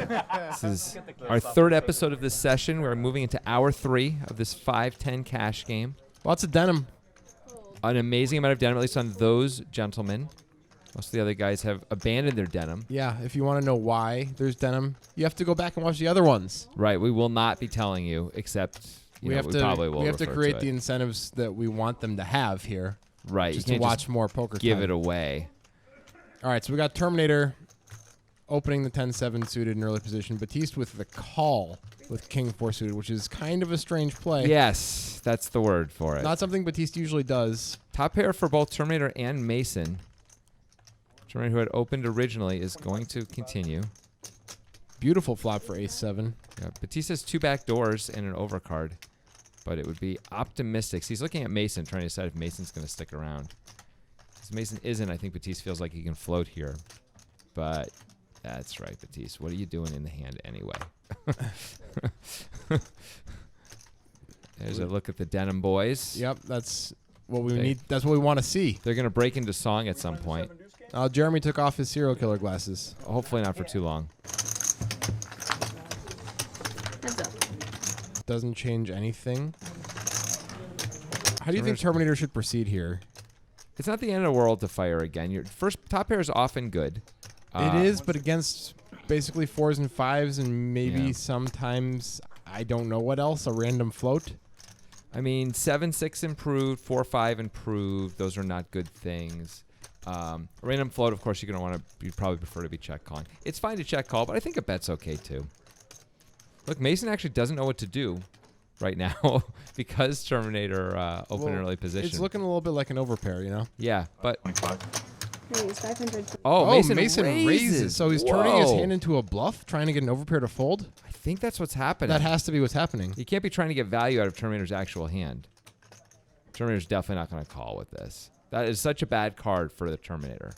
This is our third episode of this session. We're moving into hour 3 of this 5-10 cash game. Lots of denim. An amazing amount of denim, at least on those gentlemen. Most of the other guys have abandoned their denim. Yeah, if you want to know why there's denim, you have to go back and watch the other ones. Right, we will not be telling you, except we probably will. We have to create the incentives that we want them to have here. Right, just you to can't watch more poker. Give time. it away. All right, so we got Terminator opening the 10-7 suited in early position. Batiste with the call with King 4 suited, which is kind of a strange play. Yes, that's the word for it. Not something Batiste usually does. Top pair for both Terminator and Mason. Terminator, who had opened originally, is going to continue. Beautiful flop for Ace-7. Yeah, Batiste has 2 back doors and an overcard, but it would be optimistic. So he's looking at Mason, trying to decide if Mason's going to stick around. If Mason isn't, I think Batiste feels like he can float here. But that's right, Batiste. What are you doing in the hand anyway? There's a look at the Denim boys. Yep, that's what we need. That's what we want to see. They're going to break into song at some point. Jeremy took off his serial killer glasses. Hopefully not for too long. Doesn't change anything. How do you think Terminator should proceed here? It's not the end of the world to fire again. Your first top pair is often good. It is, but against basically 4s and 5s and maybe sometimes, I don't know what else, a random float. I mean, 7-6 improved, 4-5 improved. Those are not good things. A random float, of course, you're going to want to. You'd probably prefer to be check calling. It's fine to check call, but I think a bet's okay too. Look, Mason actually doesn't know what to do right now because Terminator opened an early position. It's looking a little bit like an overpair, you know? Yeah, but. Oh, Mason raises. So he's turning his hand into a bluff, trying to get an overpair to fold? I think that's what's happening. That has to be what's happening. You can't be trying to get value out of Terminator's actual hand. Terminator's definitely not going to call with this. That is such a bad card for the Terminator.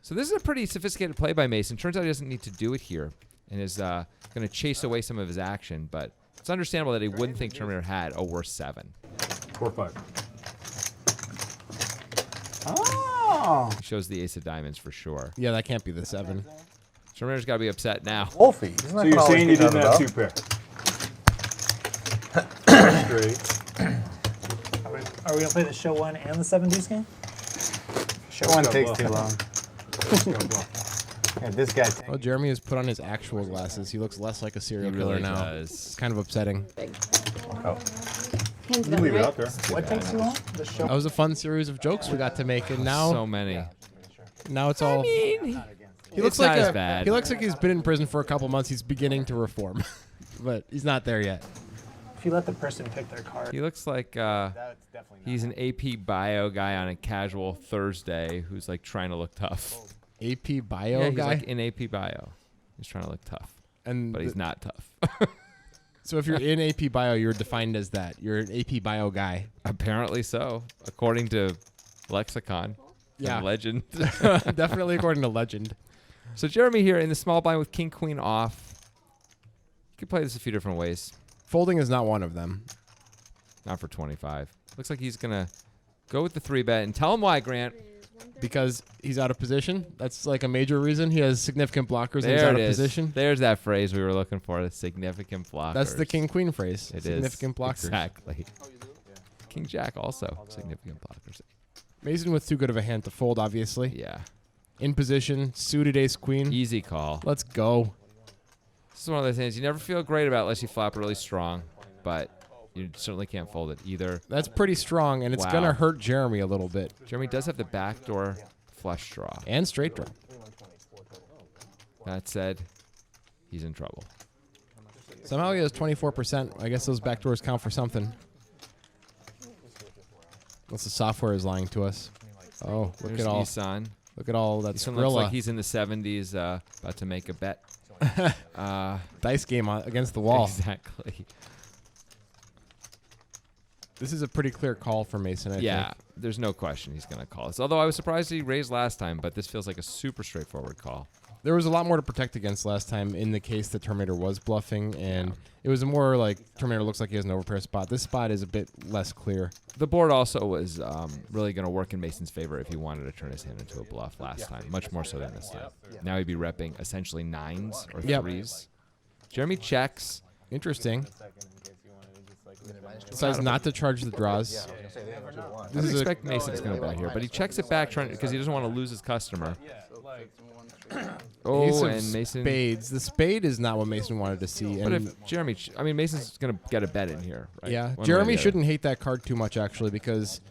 So this is a pretty sophisticated play by Mason. Turns out he doesn't need to do it here and is going to chase away some of his action. But it's understandable that he wouldn't think Terminator had a worse 7. 4-5. Oh! He shows the ace of diamonds for sure. Yeah, that can't be the 7. Terminator's got to be upset now. Wolfie. So you're saying you didn't have 2 pair? Great. Are we going to play the show 1 and the 7 deuce game? Show 1 takes too long. Yeah, this guy. Well, Jeremy has put on his actual glasses. He looks less like a serial killer now. Does. It's kind of upsetting. Oh. You can leave it out there. What takes too long? The show. That was a fun series of jokes we got to make, and now So many. now it's all. He looks not like as bad. he looks like he's been in prison for a couple months. He's beginning to reform, but he's not there yet. If you let the person pick their card. He looks like he's an AP bio guy on a casual Thursday who's like trying to look tough. AP bio Yeah, he's guy, like in AP bio. He's trying to look tough, and but he's not tough. so if you're in AP bio, you're defined as that. You're an AP bio guy. Apparently so, according to lexicon. Yeah. And legend. Definitely according to legend. So Jeremy here in the small blind with king queen off. You could play this a few different ways. Folding is not one of them. Not for 25. Looks like he's gonna go with the 3-bet and tell him why, Grant. Because he's out of position. That's like a major reason. He has significant blockers and he's There out it of is. position. There's that phrase we were looking for, the significant blockers. That's the king-queen phrase. It is. Significant blockers. Exactly. King Jack also, significant blockers. Mason with too good of a hand to fold, obviously. Yeah. In position, suited ace-queen. Easy call. Let's go. This is one of those things you never feel great about unless you flop really strong, but you certainly can't fold it either. That's pretty strong, and it's Wow. going to hurt Jeremy a little bit. Jeremy does have the backdoor flush draw. And straight draw. That said, he's in trouble. Somehow he has 24%. I guess those backdoors count for something. Unless the software is lying to us. Oh, look There's at all. Ehsan. Look at all that Ehsan looks Skrilla. like he's in the 70s, about to make a bet. Dice game against the wall. Exactly. This is a pretty clear call for Mason, I think. There's no question he's going to call this. Although I was surprised he raised last time, but this feels like a super straightforward call. There was a lot more to protect against last time in the case that Terminator was bluffing, and it was more like Terminator looks like he has an overpair spot. This spot is a bit less clear. The board also was really going to work in Mason's favor if he wanted to turn his hand into a bluff last time, much more so than this time. Now he'd be repping essentially 9s or 3s. Jeremy checks. Interesting. Decides not to charge the draws. I would expect Mason's going to bet here, but he checks it back because he doesn't want to lose his customer. Ace of and Mason. spades. The spade is not what Mason wanted to see. But And if Jeremy, Mason's going to get a bet in here, right? yeah, One way or Jeremy the other. shouldn't hate that card too much actually, because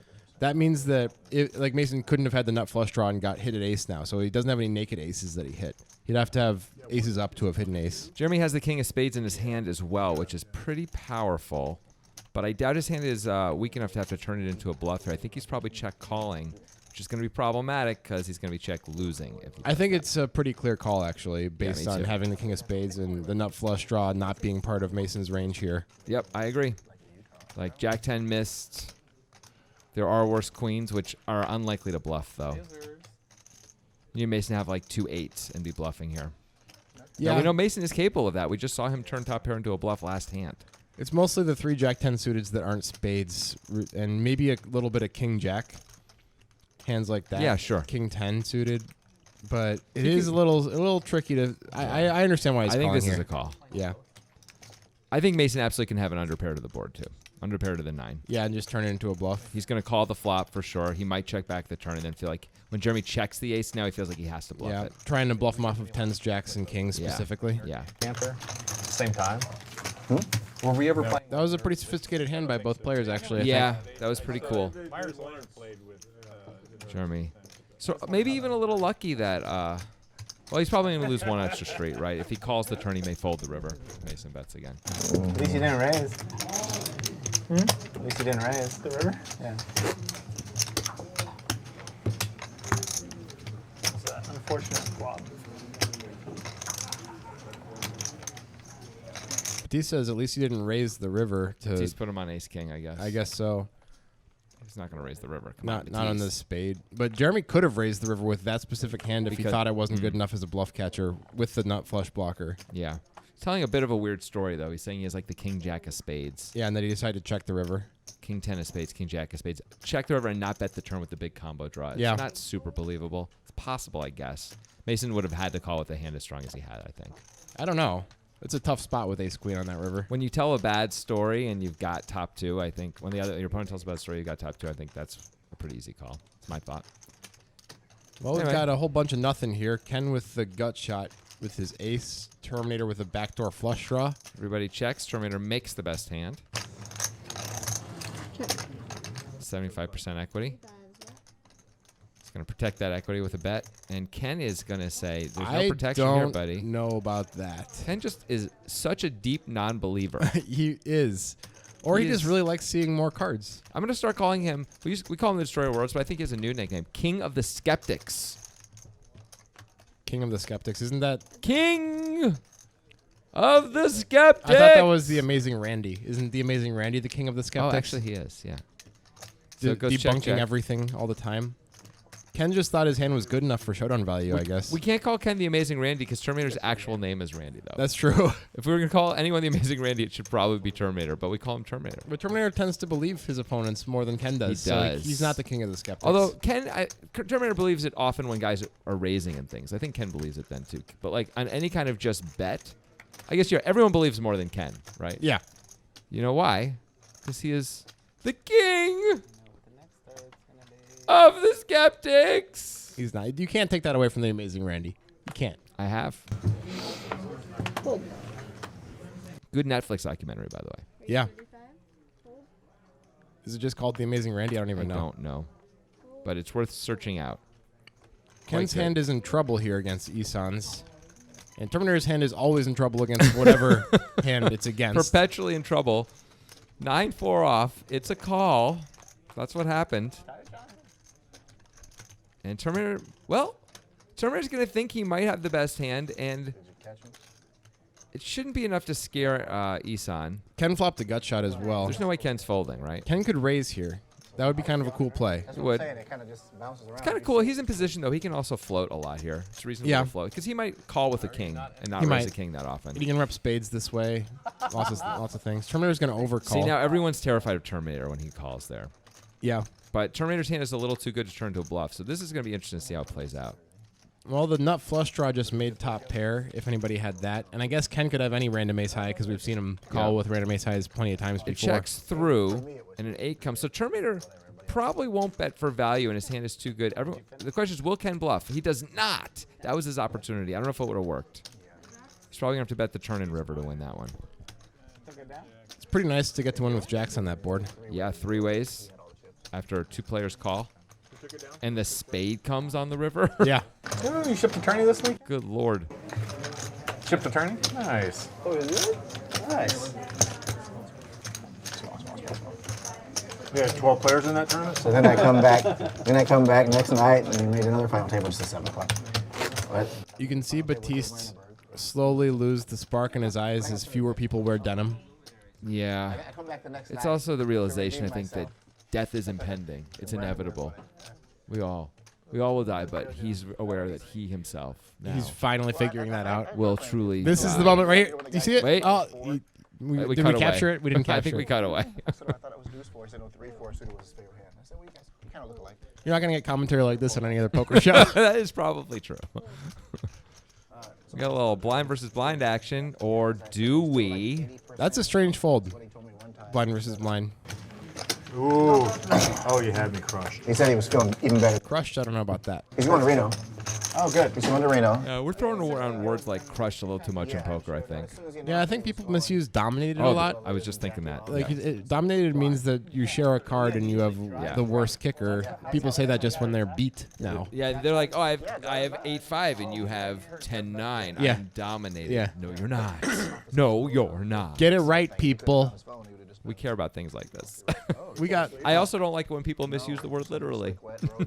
that means that like Mason couldn't have had the nut flush draw and got hit at ace now, so he doesn't have any naked aces that he hit. He'd have to have aces up to have hit an ace. Jeremy has the king of spades in his hand as well, which is pretty powerful. But I doubt his hand is weak enough to have to turn it into a bluff here. I think he's probably check calling, which is going to be problematic because he's going to be check losing. If he I think it's a pretty clear call actually, based me on too. having the king of spades and the nut flush draw not being part of Mason's range here. Yep, I agree. Like Jack 10 missed. There are worse queens, which are unlikely to bluff though. You Mason have like 2 8s and be bluffing here. Yeah, Now, we know Mason is capable of that. We just saw him turn top pair into a bluff last hand. it's mostly the 3 Jack 10 suiteds that aren't spades, and maybe a little bit of King Jack. Hands like that. Yeah, sure. King 10 suited, but it is a little tricky to. I understand why he's I think calling this here. is a call. Yeah, I think Mason absolutely can have an underpair to the board too. Underpair to the 9. yeah, and just turn it into a bluff. He's going to call the flop for sure. He might check back the turn and then feel like when Jeremy checks the ace, now he feels like he has to bluff Yeah, it. trying to bluff him off of 10s, jacks, and kings Yeah. specifically. Yeah. Camper. Same time. Were we ever playing? That was a pretty sophisticated hand by both players, actually. I Yeah, that was pretty cool. Myers Leonard played with Jeremy. So maybe even a little lucky that, well, he's probably going to lose 1 extra straight, right? If he calls the turn, he may fold the river. Mason bets again. At least you didn't raise. At least you didn't raise. The river? Yeah. It's an unfortunate flop. He says at least he didn't raise the river to. He's put him on ace king, I guess. I guess so. He's not going to raise the river. Come Not on, on Batiste. the spade. But Jeremy could have raised the river with that specific hand if he Because- thought it wasn't good enough as a bluff catcher with the nut flush blocker. Yeah. He's telling a bit of a weird story, though. He's saying he has like the king jack of spades. Yeah, and then he decided to check the river. King 10 of spades, king jack of spades. Check the river and not bet the turn with the big combo draw. It's Yeah. not super believable. It's possible, I guess. Mason would have had to call with a hand as strong as he had, I think. I don't know. It's a tough spot with ace queen on that river. When you tell a bad story and you've got top 2, I think when your opponent tells a bad story, you got top 2, I think that's a pretty easy call. That's my thought. Well, we've Anyway. got a whole bunch of nothing here. Ken with the gut shot with his ace. Terminator with a backdoor flush draw. Everybody checks. Terminator makes the best hand. Check. 75% equity. He's going to protect that equity with a bet. And Ken is going to say, there's no I protection don't here, buddy. know about that. Ken just is such a deep non-believer. He is. Or he He just is. really likes seeing more cards. I'm going to start calling him, we call him the Destroyer of Worlds, but I think he has a new nickname, King of the Skeptics. King of the Skeptics. Isn't that... King of the Skeptics! I thought that was the Amazing Randy. Isn't the Amazing Randy the King of the Oh, Skeptics? actually he is, yeah. De- So it goes check, debunking check. everything all the time. Ken just thought his hand was good enough for showdown value, I guess. We can't call Ken the Amazing Randy because Terminator's actual name is Randy, though. That's true. If we were going to call anyone the Amazing Randy, it should probably be Terminator, but we call him Terminator. But Terminator tends to believe his opponents more than Ken does. He so does. he's not the King of the Skeptics. Although Terminator believes it often when guys are raising and things. I think Ken believes it then too. But like on any kind of just bet, I guess everyone believes more than Ken, right? Yeah. You know why? Because he is the king of the skeptics. He's not. You can't take that away from the Amazing Randy. You can't. I have. Fold. Good Netflix documentary, by the way. Yeah. Is it just called The Amazing Randy? I don't even I know. don't know. But it's worth searching out. Ken's Quite good. hand is in trouble here against Ehsan's. And Terminator's hand is always in trouble against whatever hand it's against. Perpetually in trouble. 9-4 off. It's a call. That's what happened. And Terminator's going to think he might have the best hand, and it shouldn't be enough to scare Ehsan. Ken flopped a gut shot as well. There's no way Ken's folding, right? Ken could raise here. That would be kind of a cool play. That's It what would. I'm saying. It kind of just bounces around. It's kind of cool. He's in position, though. He can also float a lot here. It's reasonable Yeah. to float. Because he might call with a king and not He raise a might. king that often. He can rep spades this way. Lots of things. Terminator's going to overcall. See, now everyone's terrified of Terminator when he calls there. Yeah. But Terminator's hand is a little too good to turn to a bluff. So this is going to be interesting to see how it plays out. Well, the nut flush draw just made top pair, if anybody had that. And I guess Ken could have any random ace high because we've seen him call Yeah. with random ace highs plenty of times It before. checks through, and an 8 comes. So Terminator probably won't bet for value, and his hand is too good. The question is, will Ken bluff? He does not. That was his opportunity. I don't know if it would have worked. He's probably going to have to bet the turn and river to win that one. It's pretty nice to get to win with jacks on that board. Yeah, 3 ways after 2 players call. And the spade comes on the river. Yeah. Ooh, you shipped attorney this week? Good Lord. Shipped attorney? Nice. Oh, is it? Nice. We had 12 players in that tournament? So then I come back. Then I come back next night and made another final table just at 7 o'clock. But You can see Batiste slowly lose the spark in his eyes as fewer people wear denim. Yeah. I come back the next It's night also the realization, I redeem think, that myself. death is impending. It's inevitable. We all will die, but he's aware that he himself now He's finally figuring that out. will truly This is die. the moment right here. Do you see it? Wait. Oh, We did cut we capture away. it? We didn't capture I think we it. cut away. So I thought it was deuce 4. He said, no, 3-4 suited was his favorite hand. I said, well, you guys kind of look alike. You're not going to get commentary like this on any other poker show. That is probably true. We got a little blind versus blind action, or do we? That's a strange fold. What he told me one time. Blind versus blind. Ooh. Oh, you had me crushed. He said he was feeling even better. Crushed, I don't know about that. He's going to Reno. Oh, good. He's going to Reno. We're throwing around words like crushed a little too much in poker, I think. Yeah, I think people misuse dominated a lot. I was just thinking that. Like yeah. dominated means that you share a card and you have the worst kicker. People say that just when they're beat now. Yeah, they're like, oh, I have 8-5 and you have 10-9. Yeah. I'm dominated. Yeah. No, you're not. No, you're not. Get it right, people. We care about things like this. We got. I also don't like when people misuse the word literally.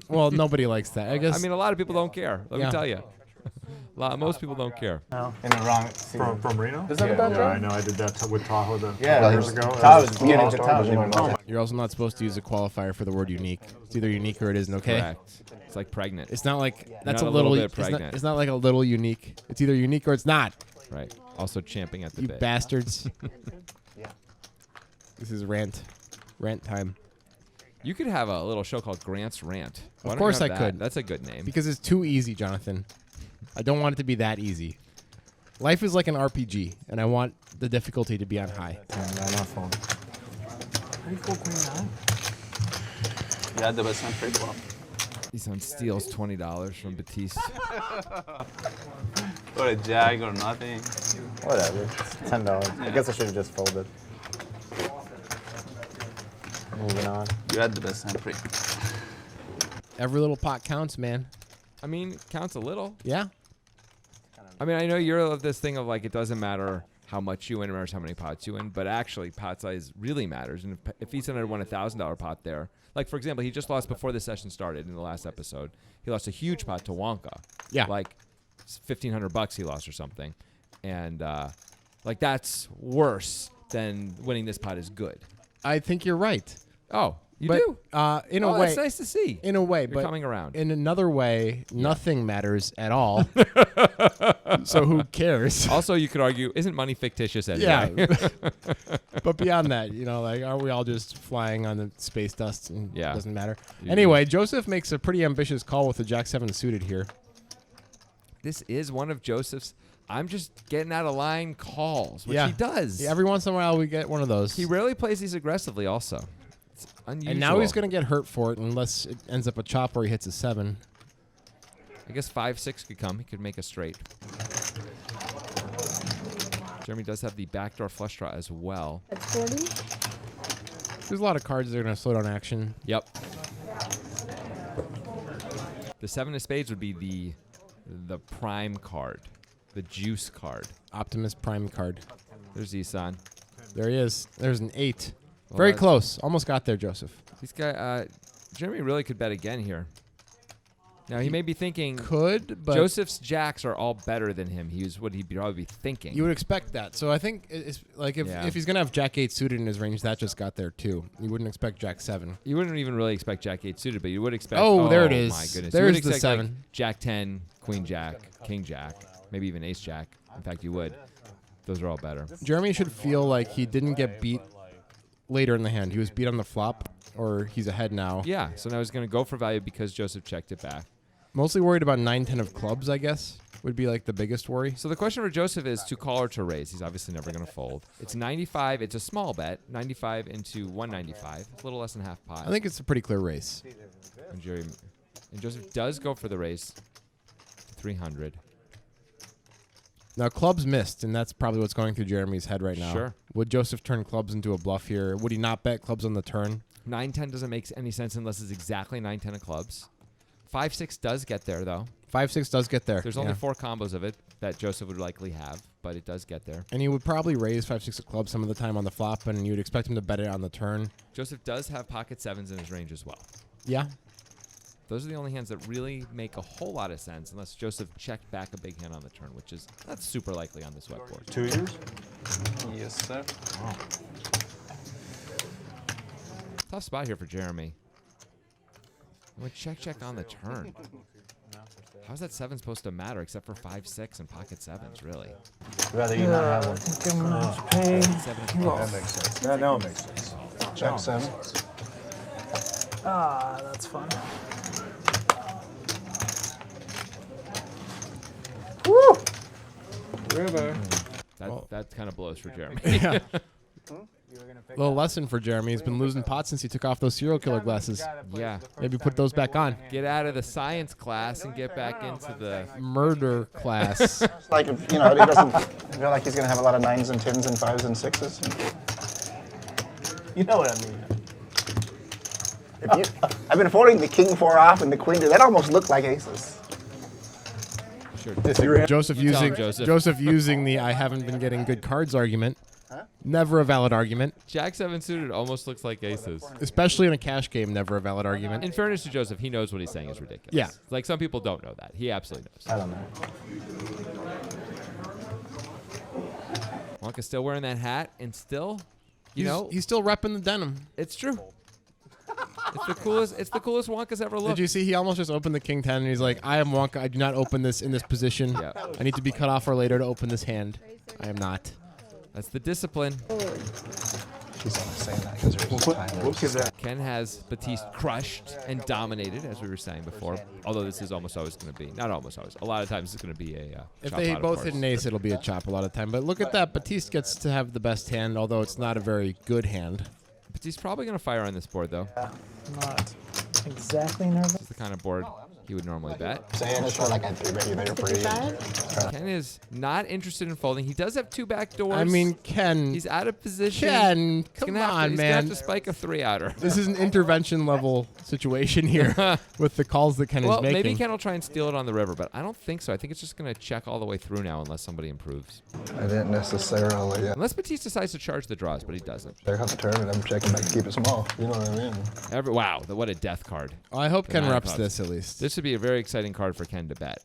Well, nobody likes that. I guess. I mean, a lot of people don't care. Let Yeah. me tell you. Most people don't care. In the wrong season. From Reno? Is that a bad Yeah, draw? I know. I did that with Tahoe the Yeah, couple years ago. Tahoe's That was getting all-star into Tahoe's division. even more. You're also not supposed to use a qualifier for the word unique. It's either unique or it isn't. Okay. Correct. It's like pregnant. It's not like that's Not a a little little. bit pregnant. It's not like a little unique. It's either unique or it's not. Right. Also champing at the You bit. bastards. Yeah. This is rant time. You could have a little show called Grant's Rant. Why Of don't you course have I that? could. That's a good name. Because it's too easy, Jonathan. I don't want it to be that easy. Life is like an RPG, and I want the difficulty to be on high. You had the best hand pre-flop. He's on steals $20 from Batiste. Or a jag or nothing. Whatever. It's $10. I guess I should have just folded. Moving on. You had the best hand pre. Every little pot counts, man. I mean, counts a little. Yeah. I mean, I know you're of this thing of like it doesn't matter how much you win, it matters how many pots you win, but actually pot size really matters. And if Ethan had won a $1,000 pot there, like for example, he just lost before the session started in the last episode. He lost a huge pot to Wonka. Yeah. Like $1,500 he lost or something, and like that's worse than winning this pot is good. I think you're right. Oh, you but, do? In a Oh, way. that's nice to see. In a way, You're but coming around. in another way, nothing matters at all. So who cares? Also, you could argue, isn't money fictitious anyway? Yeah. But beyond that, like, are we all just flying on the space dust and Yeah. it doesn't matter? You- Anyway, Joseph makes a pretty ambitious call with the Jack 7 suited here. This is one of Joseph's I'm just getting out of line calls, which Yeah. he does. Yeah, every once in a while we get one of those. He rarely plays these aggressively also. It's unusual. And now he's going to get hurt for it unless it ends up a chop where he hits a 7. I guess 5-6 could come. He could make a straight. Jeremy does have the backdoor flush draw as well. That's 40. There's a lot of cards that are going to slow down action. Yep. The 7 of spades would be the prime card, the juice card. Optimus Prime card. There's Ehsan. There he is. There's an 8. Well, Very that- close. Almost got there, Joseph. These guys, Jeremy really could bet again here. Now he may be thinking Could, but Joseph's jacks are all better than him. He's what he'd probably be thinking. you would expect that. So I think it's like Yeah. if he's gonna have Jack 8 suited in his range, that just got there too. You wouldn't expect Jack 7. You wouldn't even really expect Jack 8 suited, but you would expect. Oh, there it is. My goodness. There's you would the expect, like, 7. Jack 10, Queen Jack, King Jack, maybe even Ace Jack. In fact, you would. Those are all better. Jeremy should feel like he didn't get beat later in the hand. He was beat on the flop, or he's ahead now. Yeah, so now he's going to go for value because Joseph checked it back. Mostly worried about 9-10 of clubs, I guess, would be like the biggest worry. So the question for Joseph is to call or to raise. He's obviously never going to fold. It's 95. It's a small bet. 95 into 195. It's a little less than half pot. I think it's a pretty clear race. And Joseph does go for the raise. 300. Now, clubs missed, and that's probably what's going through Jeremy's head right now. Sure. Would Joseph turn clubs into a bluff here? Would he not bet clubs on the turn? 9-10 doesn't make any sense unless it's exactly 9-10 of clubs. 5-6 does get there, though. 5-6 does get there. There's only 4 combos of it that Joseph would likely have, but it does get there. And he would probably raise 5-6 of clubs some of the time on the flop, and you'd expect him to bet it on the turn. Joseph does have pocket 7s in his range as well. Yeah. Those are the only hands that really make a whole lot of sense unless Joseph checked back a big hand on the turn, which is not super likely on this wet board. 2 years? Yes, sir. Tough spot here for Jeremy. Would check on the turn. How's that 7 supposed to matter except for 5-6 and pocket 7s, really? Rather you not have I one. think I'm gonna pay. 7 Oh, that makes sense. That now it makes sense. Jack 7. Ah, that's fun. River. Well- That kind of blows for Jeremy. Yeah. Little lesson for Jeremy. He's been losing pot since he took off those serial killer glasses. Yeah. Maybe put those back on. Get out of the science class and get back into the... Murder class. Like, if, he doesn't feel like he's going to have a lot of 9s and 10s and 5s and 6s. You know what I mean. I've been folding the king 4 off and the queen 2. That almost looked like aces. Sure. Joseph You tell him, using Joseph. using the I haven't been getting good cards argument. Never a valid argument, Jack 7 suited almost looks like aces. especially in a cash game. Never a valid argument. In fairness to Joseph, he knows what he's saying is ridiculous. Yeah. Like some people don't know that. He absolutely knows. I don't know. Wonka's still wearing that hat and still, He's still repping the denim. it's true. It's the coolest Wonka's ever looked. Did you see? He almost just opened the king 10, and he's like, "I am Wonka. I do not open this in this position. Yeah. I need to be cut off or later to open this hand. I am not." That's the discipline. She's only saying that because there's Ken has Batiste crushed and dominated, as we were saying before. Although this is almost always going to be, not almost always, a lot of times it's going to be a If chop they out, of both course. hit an ace, it'll be a chop a lot of time. But look at that. Batiste gets to have the best hand, although it's not a very good hand. Batiste's probably going to fire on this board, though. Not exactly nervous. This is the kind of board he would normally bet. saying it's for like a 3-bet, you better free. 55? Ken is not interested in folding. He does have 2 back doors. I mean, Ken. he's out of position. Ken, He's come gonna have to- on, he's gonna have man. to spike a 3-outer. This is an intervention level situation here with the calls that Ken Well, is making. maybe Ken will try and steal it on the river, but I don't think so. I think it's just going to check all the way through now unless somebody improves. I didn't necessarily. Unless Batiste decides to charge the draws, but he doesn't. Check out the turn and I'm checking back to keep it small. You know what I mean? Wow, what a death card. I hope Ken Nine reps clubs. this at least. This would be a very exciting card for Ken to bet,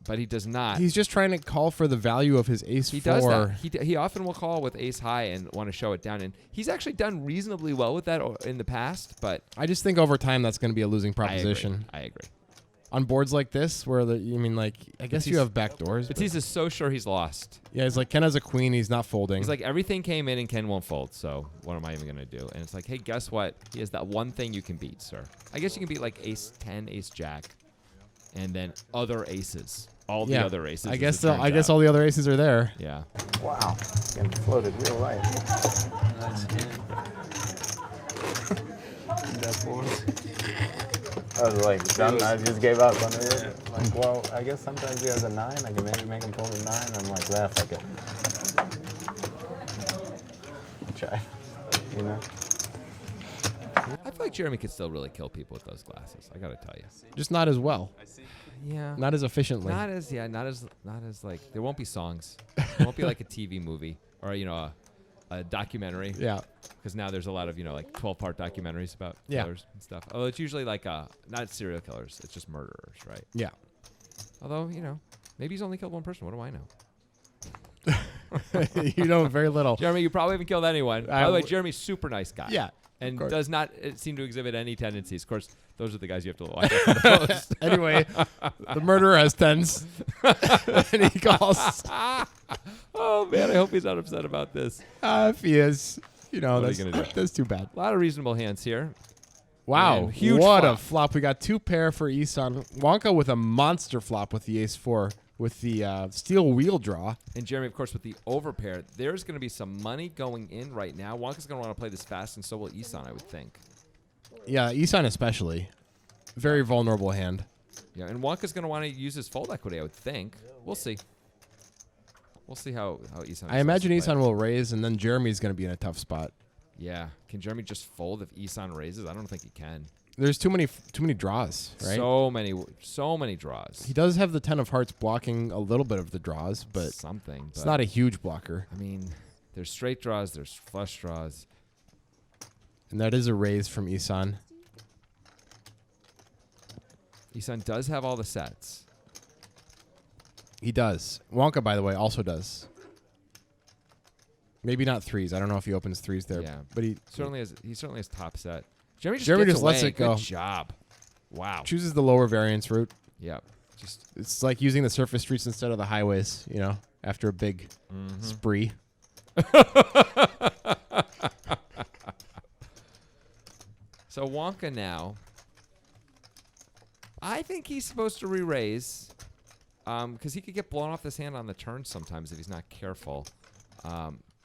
but he does not. He's just trying to call for the value of his ace He 4. does that. He often will call with ace high and want to show it down, and he's actually done reasonably well with that in the past. But I just think over time that's going to be a losing proposition. I agree. On boards like this, where I guess you have back doors. but- Batiste is so sure he's lost. Yeah, it's like Ken has a queen. He's not folding. He's like, everything came in and Ken won't fold, so what am I even going to do? And it's like, hey, guess what? He has that one thing you can beat, sir. I guess you can beat like ace 10, ace jack, and then other aces. All the other aces. I as guess it turns I guess out. all the other aces are there. Yeah. Wow. Getting floated real light. That's him. That board. I was like, done. I just gave up on it. Like, well, I guess sometimes he has a 9. I can maybe make him pull a 9. I'm like, laugh like it. Try. You know? I feel like Jeremy could still really kill people with those glasses. I got to tell you. Just not as well. Yeah. Not as efficiently. Not as like, there won't be songs. It won't be like a TV movie or, a a documentary. Yeah. Because now there's a lot of, like 12-part documentaries about Yeah. killers and stuff. Although it's usually like not serial killers. It's just murderers, right? Yeah. Although, maybe he's only killed one person. What do I know? You know very little. Jeremy, you probably haven't killed anyone. By I the way, w- Jeremy's super nice guy. Yeah. And course. does not seem to exhibit any tendencies. Of course, those are the guys you have to watch out for those. Anyway, the murderer has tens. And he calls. Oh, man, I hope he's not upset about this. If he is, What are that's, you gonna do? that's too bad. A lot of reasonable hands here. Wow. Man, huge what flop. a flop. We got 2 pair for Ehsan. Wonka with a monster flop with the ace 4 with the steel wheel draw. And Jeremy, of course, with the overpair, there's going to be some money going in right now. Wonka's going to want to play this fast, and so will Ehsan, I would think. Yeah, Ehsan especially. Very vulnerable hand. Yeah, and Wonka's going to want to use his fold equity, I would think. We'll see. We'll see how Ehsan I imagine decides to play. Ehsan will raise, and then Jeremy's going to be in a tough spot. Yeah. Can Jeremy just fold if Ehsan raises? I don't think he can. There's too many draws, right? So many draws. He does have the 10 of hearts blocking a little bit of the draws, but Something. it's but, not a huge blocker. I mean, there's straight draws, there's flush draws. And that is a raise from Ehsan. Ehsan does have all the sets. He does. Wonka, by the way, also does. Maybe not threes. I don't know if he opens threes there. Yeah. But he Certainly has top set. Jeremy just Jeremy gets just lets away. it go. Good job. Wow. chooses the lower variance route. Yep. Just It's like using the surface streets instead of the highways, after a big spree. so Wonka now. I think he's supposed to re-raise because he could get blown off this hand on the turn sometimes if he's not careful.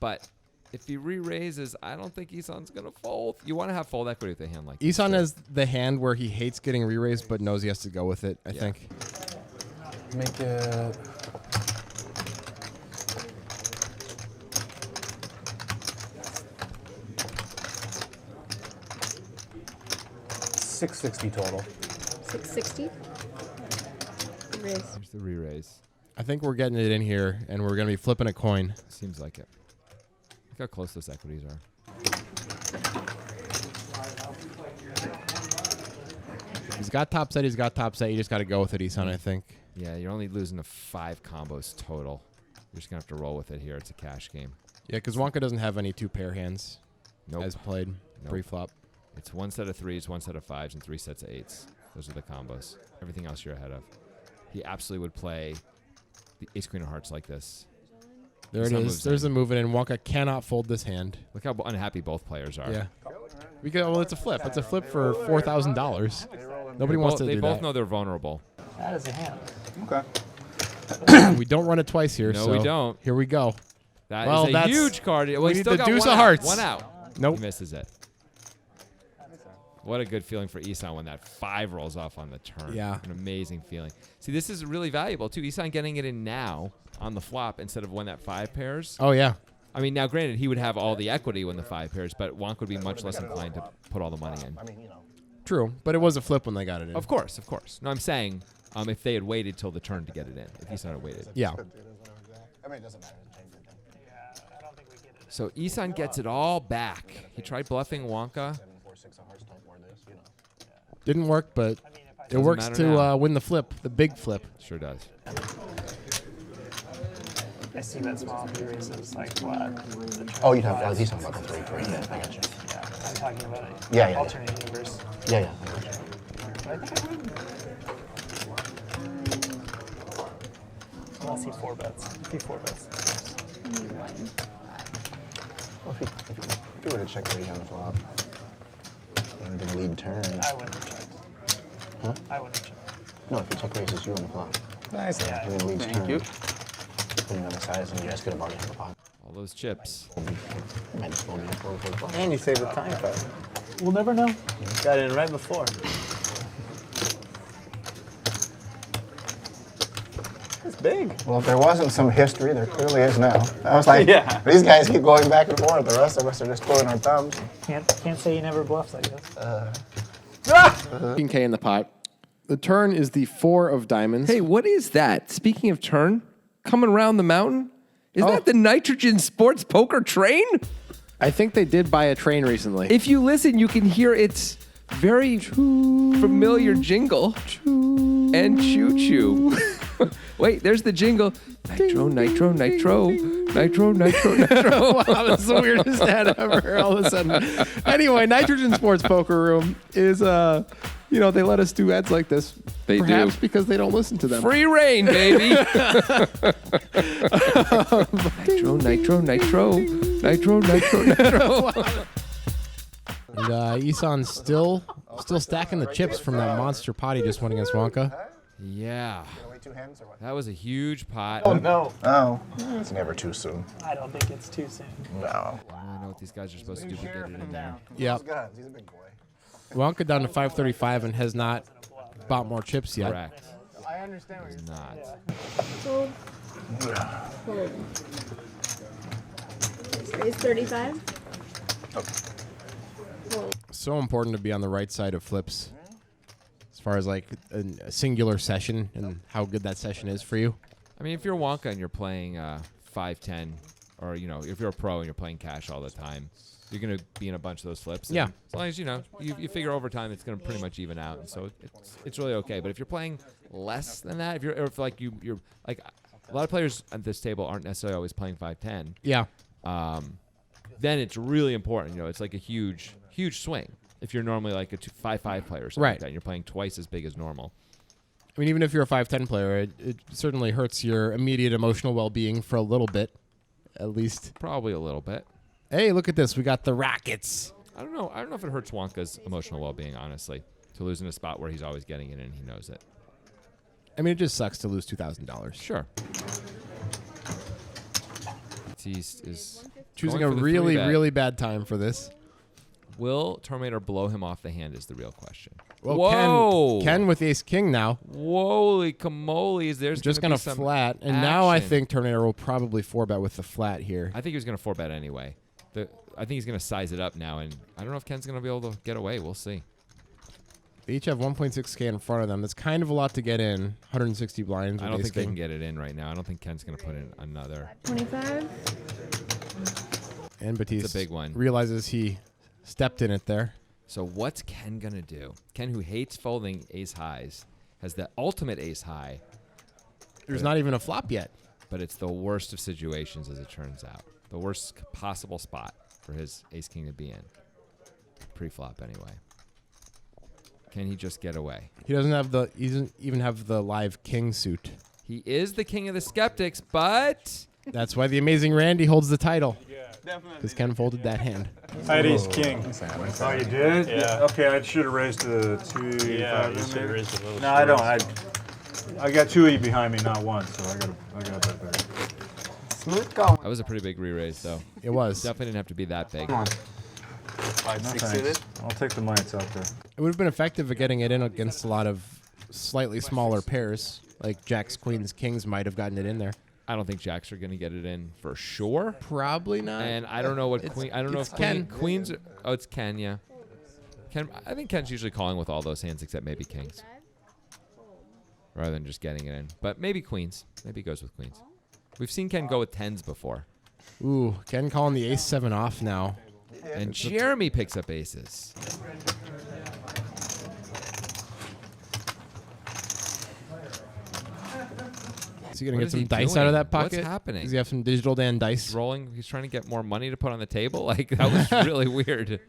But if he re-raises, I don't think Ehsan's going to fold. You want to have fold equity with a hand like this. Ehsan too. has the hand where he hates getting re-raised but knows he has to go with it, I think. Make it. $660 total. 660. Raise. Here's the re-raise. I think we're getting it in here, and we're going to be flipping a coin. Seems like it. Look how close those equities are. He's got top set. You just got to go with it, Ehsan, I think. Yeah, you're only losing to 5 combos total. You're just going to have to roll with it here. It's a cash game. Yeah, because Wonka doesn't have any 2-pair hands Nope. as played pre-flop. It's 1 set of 3s, 1 set of 5s, and 3 sets of 8s. Those are the combos. Everything else you're ahead of. He absolutely would play the ace queen of hearts like this. There it Ehsan is. moves There's in. the move, and Wonka cannot fold this hand. Look how unhappy both players are. Yeah. Well, it's a flip. It's a flip for $4,000. Nobody wants to They do both that. know they're vulnerable. That is a hand. Okay. We don't run it twice here. No, so we don't. Here we go. That Well, is a that's- huge card. Well, we he's need still the got deuce one of out. hearts. One out. Nope. He misses it. What a good feeling for Ehsan when that 5 rolls off on the turn. Yeah. An amazing feeling. See, this is really valuable, too. Ehsan getting it in now on the flop instead of when that 5 pairs. Oh, yeah. I mean, now, granted, he would have all the equity when the 5 pairs, but Wonk would be much less inclined to put all the money in. I mean, True. But it was a flip when they got it in. Of course, of course. No, I'm saying if they had waited till the turn to get it in, if Ehsan had waited. Yeah. I mean, it doesn't matter. Change it then. Yeah, I don't think we get it. So Ehsan gets it all back. He tried bluffing Wonka. 7, 4, 6 of hearts don't wear this, Didn't work, but I mean, if I it Doesn't works matter to now. win the flip, the big flip. Sure does. I see that small, he raises like flat. Oh, he's talking about the 3, 3. Yeah, I got you. Yeah, I'm talking about it. Yeah, yeah, Alternate universe. Yeah, I got you. But I think I would. Unless he 4 bets. If he 4 bets. Well, if you were to check raise on the flop, and then lead turn. I wouldn't have checked. Huh? I wouldn't have checked. No, if you check raises you on the flop. Nice. Yeah. And then leads Thank turn. you. Putting on the sides, and you just could have already had the pot. All those chips. You might just fold in for the flop. And you saved the time card. We'll never know. Got in right before. It's big. Well, if there wasn't some history, there clearly is now. I was like, Yeah. these guys keep going back and forth. The rest of us are just pulling our thumbs. Can't say he never bluffs, I guess. 15K in the pot. The turn is the 4 of diamonds. Hey, what is that? Speaking of turn, coming around the mountain, Isn't that the Nitrogen Sports Poker Train? I think they did buy a train recently. If you listen, you can hear its very familiar jingle. And choo-choo. Wait, there's the jingle. Nitro, nitro, nitro. Nitro, nitro, nitro. Wow, that's the weirdest ad ever. All of a sudden. Anyway, Nitrogen Sports Poker Room is, they let us do ads like this. They Perhaps do. because they don't listen to them. Free reign, baby. Nitro, nitro, nitro. Nitro, nitro, nitro. And Ehsan's still stacking the chips from that monster pot he just won against Wonka. Yeah. Wait 2 hands or what? That was a huge pot. Oh no. Oh, it's never too soon. I don't think it's too soon. No. I don't know what these guys are supposed to do, but get it in there. Yep. He's a big boy. Wonka down to 535 and has not bought more chips yet. Correct. I understand what It's you're not. Fold. Fold. Raise 35. Fold. So important to be on the right side of flips as far as like a singular session and how good that session is for you. I mean, if you're Wonka and you're playing 5-10, or if you're a pro and you're playing cash all the time, you're gonna be in a bunch of those flips. Yeah. And as long as you figure over time, it's gonna pretty much even out, and so it's really okay. But if you're playing less than that, if like you're like a lot of players at this table aren't necessarily always playing 5-10. Yeah. Then it's really important. It's like a huge swing. If you're normally like a 5-5 player or something Right. like that, and you're playing twice as big as normal. I mean, even if you're a 5-10 player, it certainly hurts your immediate emotional well-being for a little bit, at least. Probably a little bit. Hey, look at this. We got the rackets. I don't know if it hurts Wonka's emotional well-being, honestly, to lose in a spot where he's always getting it and he knows it. I mean, it just sucks to lose $2,000. Sure. Batiste is Choosing going a for the really, 3-bet. really bad time for this. Will Terminator blow him off the hand is the real question. Well, Whoa! Ken with ace king now. Holy camolies, there's Just going going to to be some flat. And now I action. think Terminator will probably 4-bet with the flat here. I think he was going to 4-bet anyway. I think he's going to size it up now, and I don't know if Ken's going to be able to get away. We'll see. They each have 1.6K in front of them. That's kind of a lot to get in. 160 blinds. I with don't ace think they king. can get it in right now. I don't think Ken's going to put in another. 25. And Batiste It's a big one. realizes he stepped in it there. So what's Ken going to do? Ken, who hates folding ace highs, has the ultimate ace high, There's not even a flop yet. but it's the worst of situations as it turns out. The worst possible spot for his ace king to be in. Pre-flop anyway. Can he just get away? He doesn't even have the live king suit. He is the king of the skeptics, but That's why the amazing Randy holds the title. definitely. Because Ken folded that hand. I had ace king. Oh, you did? Yeah. Okay, I should have raised to 285. Yeah, you then should maybe. raise a little. No, I don't. I got 2E behind me, not one, so I got that better. Smooth going. that was a pretty big re-raise, though. It was. Definitely didn't have to be that big. Come on. No 5-6 thanks. suited. I'll take the mites out there. It would have been effective at getting it in against a lot of slightly smaller pairs. Like Jacks, Queens, Kings might have gotten it in there. I don't think Jacks are going to get it in for sure. Probably not. And I don't know what It's- Queen. I don't know it's if Ken. Queens. Oh, it's Ken. Yeah. Ken. I think Ken's usually calling with all those hands except maybe Kings, rather than just getting it in. But maybe Queens. Maybe he goes with Queens. We've seen Ken go with 10s before. Ooh, Ken calling the ace-7 off now. And Jeremy picks up aces. Is he going What to get is some he dice doing? out of that What's pocket? happening? Does he have some digital Dan dice? He's rolling. He's trying to get more money to put on the table. Like, that was really weird.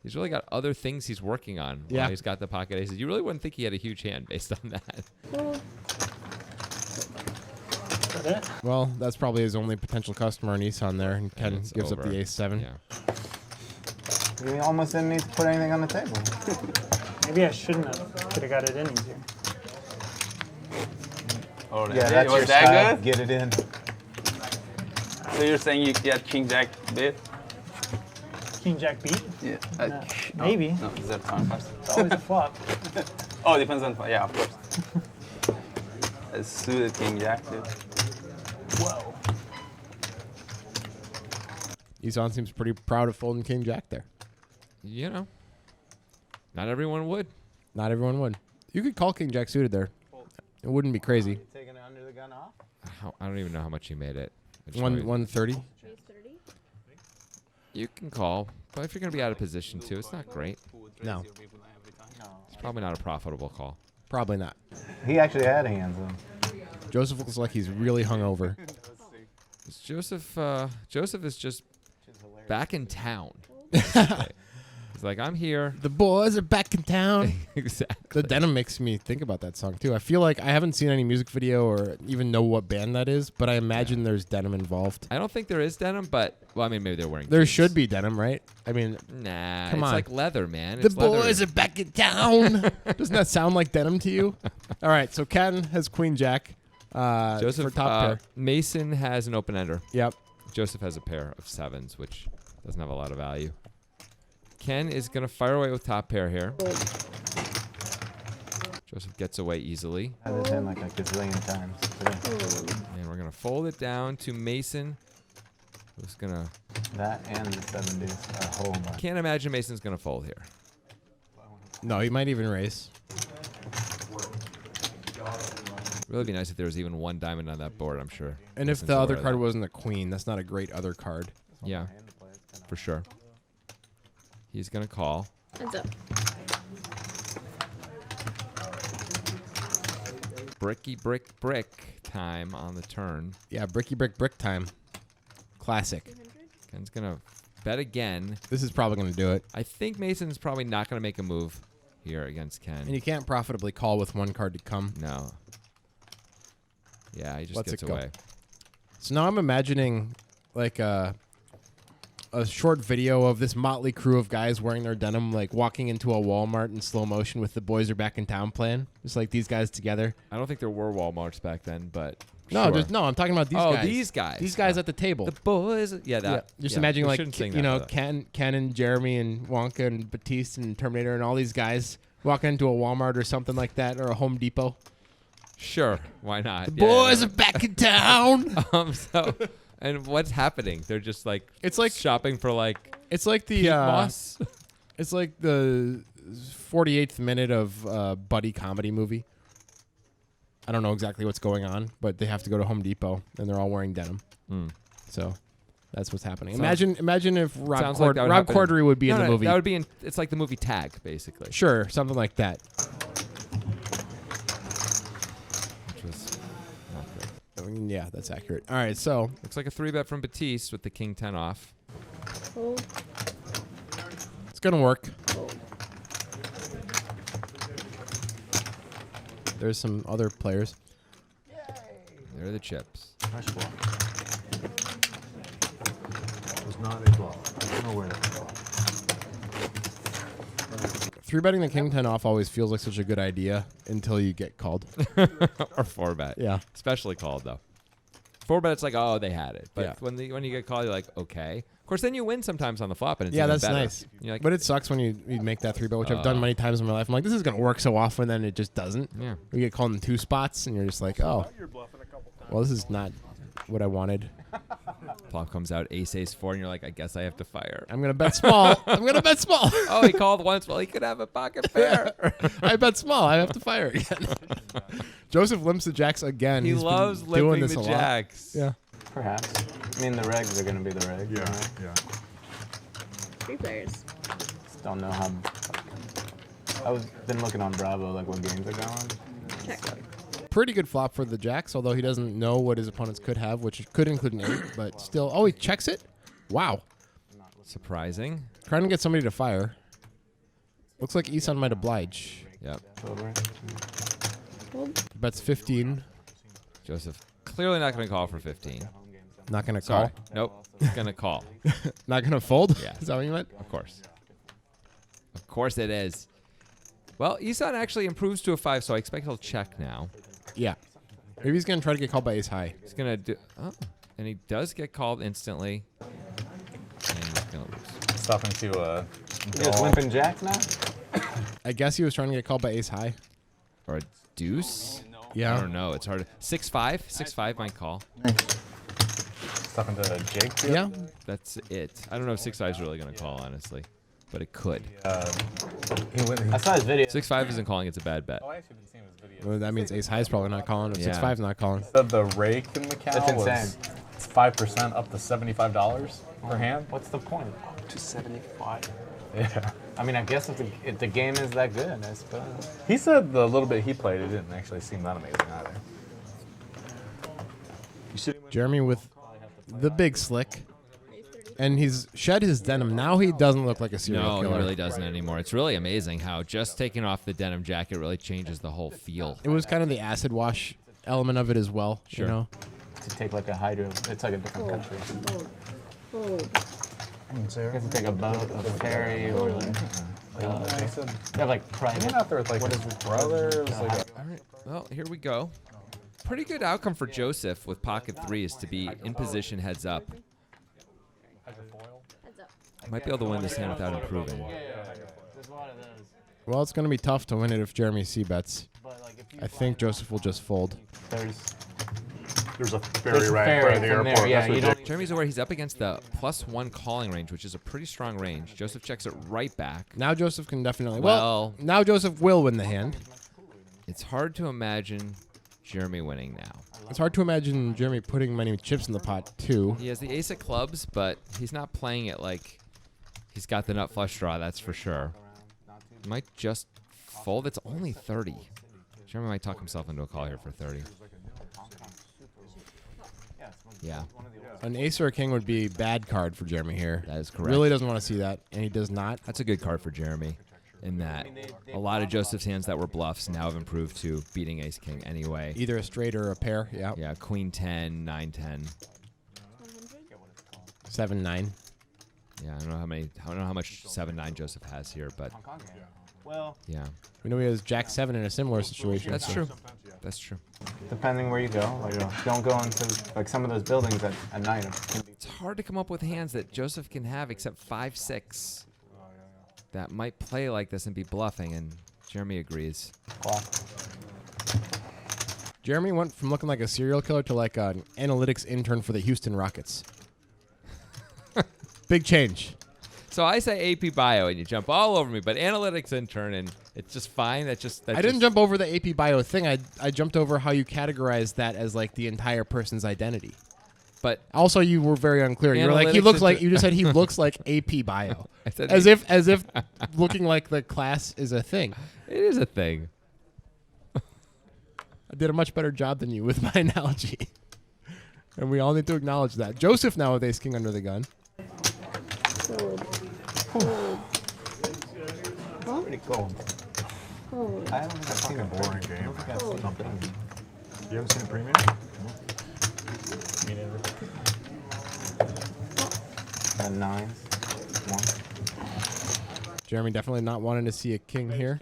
He's really got other things he's working on. Yeah. While he's got the pocket aces. You really wouldn't think he had a huge hand based on that. Fold. Is that it? Well, that's probably his only potential customer on Ehsan there, and Ken it's gives up over. the ace-7. Yeah. You almost didn't need to put anything on the table. Maybe I shouldn't have. Could have got it in easier. Oh, Yeah, that's was your that style. good? Get it in. So you're saying you get King Jack bit? King Jack beat? Yeah. No, maybe. No, is that time first? It's always a flop. Oh, depends on. Yeah, of course. A suited King Jack, dude. Whoa. Ehsan seems pretty proud of folding King Jack there. You know, not everyone would. Not everyone would. You could call King Jack suited there. It wouldn't be crazy. Taking it under the gun off? I don't even know how much he made it. I just One know he- 130. Raise 30. You can call, but if you're gonna be out of position too, it's not great. No, It's probably not a profitable call. probably not. He actually had hands on. Joseph looks like he's really hungover. It's Joseph. Joseph is just back in town. He's like, I'm here. The boys are back in town. Exactly. The denim makes me think about that song too. I feel like I haven't seen any music video or even know what band that is, but I imagine there's denim involved. I don't think there is denim, but well, I mean, maybe they're wearing. There jeans. should be denim, right? I mean, Nah, Come it's on. like leather, man. the It's leather. boys are back in town. Doesn't that sound like denim to you? All right, so Ken has Queen Jack. Joseph for top pair. Mason has an open ender. Yep. Joseph has a pair of sevens, which doesn't have a lot of value. Ken is gonna fire away with top pair here. Joseph gets away easily, I had this hand like a gazillion times today. and we're gonna fold it down to Mason, who's gonna. That and the 70s. A whole bunch. Can't imagine Mason's gonna fold here. No, he might even raise. Really be nice if there was even one diamond on that board. I'm sure. And if Mason's the other aware of card that. wasn't a queen, that's not a great other card. Yeah, for sure. He's gonna call. Heads up. Bricky brick time on the turn. Yeah, bricky brick time. Classic. 300. Ken's gonna bet again. This is probably going to do it. I think Mason's probably not gonna make a move here against Ken. And you can't profitably call with one card to come. No. Yeah, he just Lets gets it go. away. So now I'm imagining like a short video of this motley crew of guys wearing their denim, like walking into a Walmart in slow motion with the boys are back in town playing. Just like these guys together. I don't think there were Walmarts back then, but No, sure. just, no, I'm talking about these Oh, guys. these guys. These guys at the table. The boys. Yeah, Yeah, that. just yeah, imagine we like shouldn't sing you that, know though. Ken and Jeremy and Wonka and Batiste and Terminator and all these guys walking into a Walmart or something like that or a Home Depot. Sure, why not? The Yeah, boys yeah. are back in town. So, and what's happening? They're just like It's like shopping for like it's like the peat moss. it's like the 48th minute of buddy comedy movie. I don't know exactly what's going on, but they have to go to Home Depot and they're all wearing denim. Mm. So that's what's happening. Sounds- Imagine if Rob, Sounds like that would Rob happen. Corddry would be in No, the no, movie. That would be in. It's like the movie Tag, basically. Sure, something like that. Which was not good. I mean, yeah, that's accurate. All right, so Looks like a 3-bet from Batiste with the king 10 off. Fold. it's gonna work. Fold. There's some other players. There are the chips. Nice bluff. It was not a bluff. There's no way that's a bluff. 3-betting the king 10 off always feels like such a good idea until you get called. Or 4-bet. Yeah. Especially called, though. 4-bet, it's like, oh, they had it. But Yeah. when you get called, you're like, okay. Of course, then you win sometimes on the flop, and it's Yeah, even that's better. nice. You're like, But it sucks when you make that 3-bet, which I've done many times in my life. I'm like, this is going to work so often, then it just doesn't. yeah. You get called in 2 spots, and you're just like, oh, well, this is not what I wanted. Flop comes out, ace 4, and you're like, I guess I have to fire. I'm going to bet small. I'm going to bet small. Oh, he called once. Well, he could have a pocket pair. I bet small. I have to fire again. Joseph limps the jacks again. He He's been loves doing limping this the a lot. jacks. Yeah. Perhaps. I mean, the regs are going to be the regs. Yeah, right? yeah. 3 players. Just don't know how. I've been looking on Bravo, like what games are going. Check. Pretty good flop for the jacks, although he doesn't know what his opponents could have, which could include an 8, but still. Oh, he checks it? Wow. Surprising. Trying to get somebody to fire. Looks like Ehsan might oblige. Yep. Over. Fold. Bets 15. Joseph clearly not going to call for 15. Not going to Sorry. call. Nope. He's going to call. Not going to fold? Yeah. Is that what you meant? Of course. Of course it is. Well, Ehsan actually improves to a 5, so I expect he'll check now. Yeah. Maybe he's going to try to get called by ace high. He's going to do... Oh, and he does get called instantly. And he's going to lose. Stopping to You just limping jacks now? I guess he was trying to get called by ace high. Or a deuce? Yeah. I don't know. It's hard. 6-5? 6-5 might call. Stopping to Jake? too? Yeah. That's it. I don't know if 6-5 is really going to call, honestly. But it could. I saw his video. 6-5 isn't calling. It's a bad bet. I actually didn't see his Well, that means ace high is probably not calling. If Yeah. 6-5 not calling. Said the rake in Macau That's was insane. it's 5% up to $75 per hand. What's the point? 275. Yeah. I mean, I guess if the game is that good, I suppose. He said the little bit he played, it didn't actually seem that amazing either. Jeremy with the big slick. And he's shed his denim. Now he doesn't look like a serial No, killer. he really doesn't anymore. It's really amazing how just taking off the denim jacket really changes the whole feel. It was kind of the acid wash element of it as well. Sure. You know? To take like a hydro, it's like a different country. Hold. You have to take a boat, a ferry, or like. They have like private. Went out there with like his brothers. Like, All right. Well, here we go. Pretty good outcome for Joseph with pocket threes to be in position heads up. Heads up. Might be able to win this hand without improving. There's a lot of those. Well, it's going to be tough to win it if Jeremy c-bets. But like if you I think Joseph will just fold. There's a there's ferry a right ferry by the from airport. there. Yeah, That's you ridiculous. don't. Jeremy's aware he's up against the +1 calling range, which is a pretty strong range. Joseph checks it right back. Now Joseph can definitely... Well- now Joseph will win the hand. It's hard to imagine Jeremy winning now. It's hard to imagine Jeremy putting many chips in the pot, too. He has the ace of clubs, but he's not playing it like he's got the nut flush draw, that's for sure. He might just fold. It's only 30. Jeremy might talk himself into a call here for 30. Yeah, An ace or a king would be a bad card for Jeremy here. that is correct. Really doesn't want to see that, and he does not. That's a good card for Jeremy in that a lot of Joseph's hands that were bluffs now have improved to beating ace king anyway. Either a straight or a pair. Yeah. Yeah, queen 10, 9 10. 7-9. Yeah, I don't know how much 7-9 Joseph has here, but Well, yeah, We know he has Jack 7 in a similar situation. that's so- true. That's true. depending where you go, like don't go into like some of those buildings at night. Can be It's hard to come up with hands that Joseph can have except 5-6 that might play like this and be bluffing, and Jeremy agrees. Jeremy went from looking like a serial killer to like an analytics intern for the Houston Rockets. Big change. So I say AP Bio, and you jump all over me, but analytics intern, and it's just fine. That's I didn't jump over the AP Bio thing. I jumped over how you categorize that as like the entire person's identity. But Also, you were very unclear. You were like, he Analytics looks is like the- you just said he looks like AP Bio, I said as if looking like the class is a thing. it is a thing. I did a much better job than you with my analogy, and we all need to acknowledge that. Joseph now with ace king under the gun. Hold. Hold. pretty cool. Hold. I haven't Seen a boring game. Hold. You haven't seen a premium? Me neither. nines. One. Jeremy definitely not wanting to see a king here.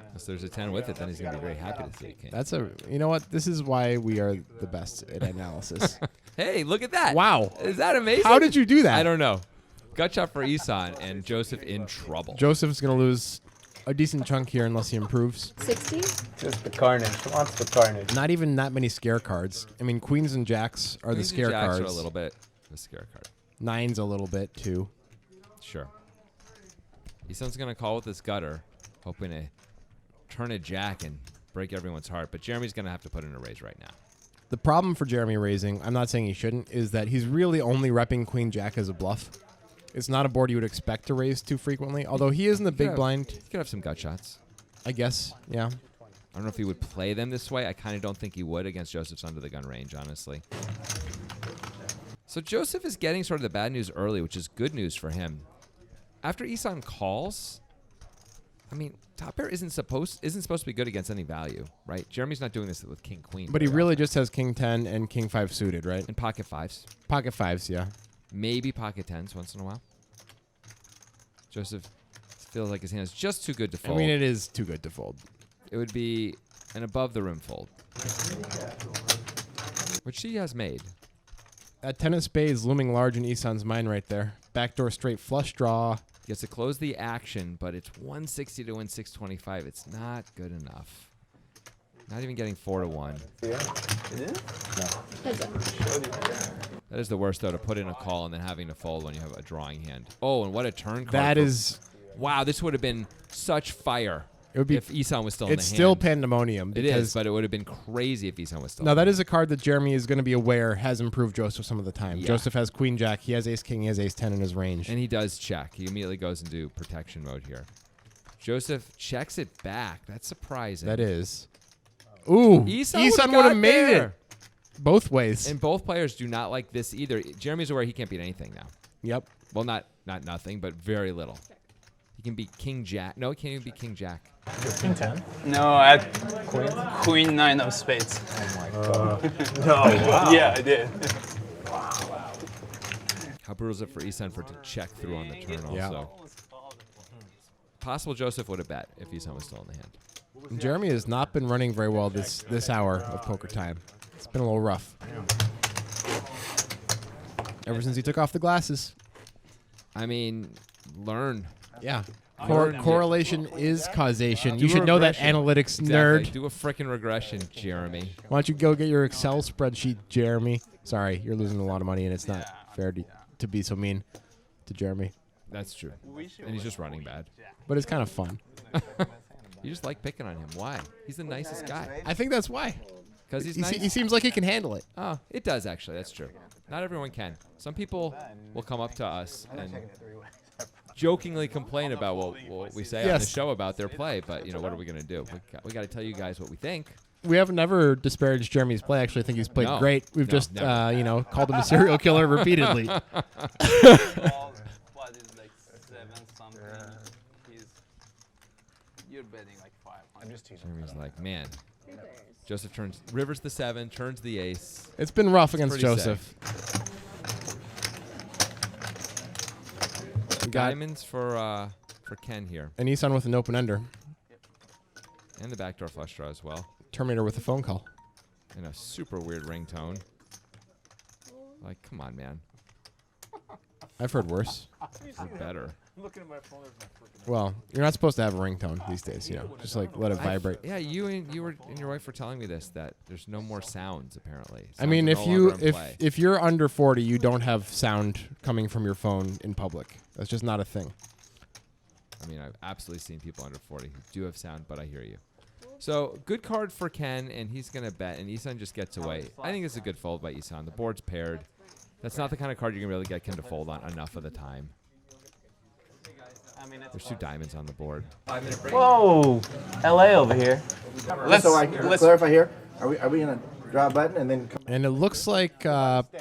Unless there's a 10 with it, then he's going to be very happy to see a king. That's you know what? This is why we are the best at analysis. Hey, look at that. Wow. Is that amazing? How did you do that? I don't know. Gut shot for Ehsan, and Joseph in trouble. Joseph's going to lose a decent chunk here unless he improves. 60? just the carnage. Wants the carnage. Not even that many scare cards. I mean, queens and jacks are the Queens and scare jacks cards. are a little bit of a scare card. Nines a little bit, too. Sure. Ehsan's going to call with his gutter, hoping to turn a jack and break everyone's heart. But Jeremy's going to have to put in a raise right now. The problem for Jeremy raising, I'm not saying he shouldn't, is that he's really only repping queen jack as a bluff. It's not a board you would expect to raise too frequently, although he is in the big Yeah. blind, He could have some gut shots. I guess. Yeah. I don't know if he would play them this way. I kind of don't think he would against Joseph's under the gun range, honestly. So Joseph is getting sort of the bad news early, which is good news for him. After Ehsan calls, I mean, top pair isn't supposed to be good against any value, right? Jeremy's not doing this with king queen. But he very really often. just has king 10 and king 5 suited, right? And pocket fives, Pocket 5s, yeah. maybe pocket tens once in a while. Joseph feels like his hand is just too good to I fold. mean, it is too good to fold. It would be an above the rim fold, which he has made. That 10 of spades looming large in Ehsan's mind right there. Backdoor straight flush draw. Gets to close the action, but it's 160 to win 625. It's not good enough. Not even getting 4 to 1. Heads up. That is the worst, though, to put in a call and then having to fold when you have a drawing hand. Oh, and what a turn card. That for- is... Wow, this would have been such fire It would be. if Ehsan was still in the It's still hand. pandemonium. It because is, but it would have been crazy if Ehsan was still. Now in the that is a card that Jeremy is going to be aware has improved Joseph some of the time. Yeah. Joseph has Queen Jack. He has Ace King. He has Ace 10 in his range. And he does check. He immediately goes into protection mode here. Joseph checks it back. That's surprising. That is. Ooh, Ehsan would have made it both ways. And both players do not like this either. Jeremy's aware he can't beat anything now. Yep. Well, not nothing, but very little. He can beat King Jack. No, he can't even beat King Jack. King 10. No, I had Queen 9 of spades. No, wow. Yeah, I did. How brutal is it for Ehsan for it to check through on the turn also? Yeah. Possible Joseph would have bet if Ehsan was still in the hand. Jeremy has not been running very well this hour of poker time. It's been a little rough. Ever since he took off the glasses. I mean, learn. Yeah. Learn. Correlation is causation. Do You a should know that, regression. analytics Exactly. nerd. Do a frickin' regression, Jeremy. Why don't you go get your Excel spreadsheet, Jeremy? Sorry, you're losing a lot of money, and it's not fair to be so mean to Jeremy. That's true. And he's just running bad. But it's kind of fun. You just like picking on him. Why? He's the nicest guy. I think that's why. Because he's He, nice. he seems like he can handle it. Oh, it does actually. That's true. Not everyone can. Some people will come up to us and jokingly complain about what we say on the Yes. show about their play, but you know what are we gonna do? We got to tell you guys what we think. We have never disparaged Jeremy's play. I actually think he's played No. great. We've No, just, never. called him a serial killer repeatedly. What is like 7 something? You're betting like 500. I'm just teasing. Jeremy's like, man. Joseph turns rivers the 7, turns the ace. It's been rough against pretty Joseph. We got Diamonds for Ken here, an Ehsan with an open ender. and the backdoor flush draw as well, Terminator with a phone call. and a super weird ringtone. Like, come on, man, I've heard worse. you're better. I'm looking at my phone. There's my freaking. Well, you're not supposed to have a ringtone these days, Just like let it vibrate. Yeah, you and your wife were telling me this, that there's no more sounds apparently. I mean, Sounds if are no you longer in play. if you're under 40, you don't have sound coming from your phone in public. That's just not a thing. I mean, I've absolutely seen people under 40 who do have sound, but I hear you. So good card for Ken, and he's gonna bet, and Ehsan just gets away. I think it's a good fold by Ehsan. The board's paired. That's not the kind of card you're gonna really get Ken to fold on enough of the time. There's 2 diamonds on the board. Whoa, LA over here. Let's clarify here. Are we gonna draw a button and then come? And it looks like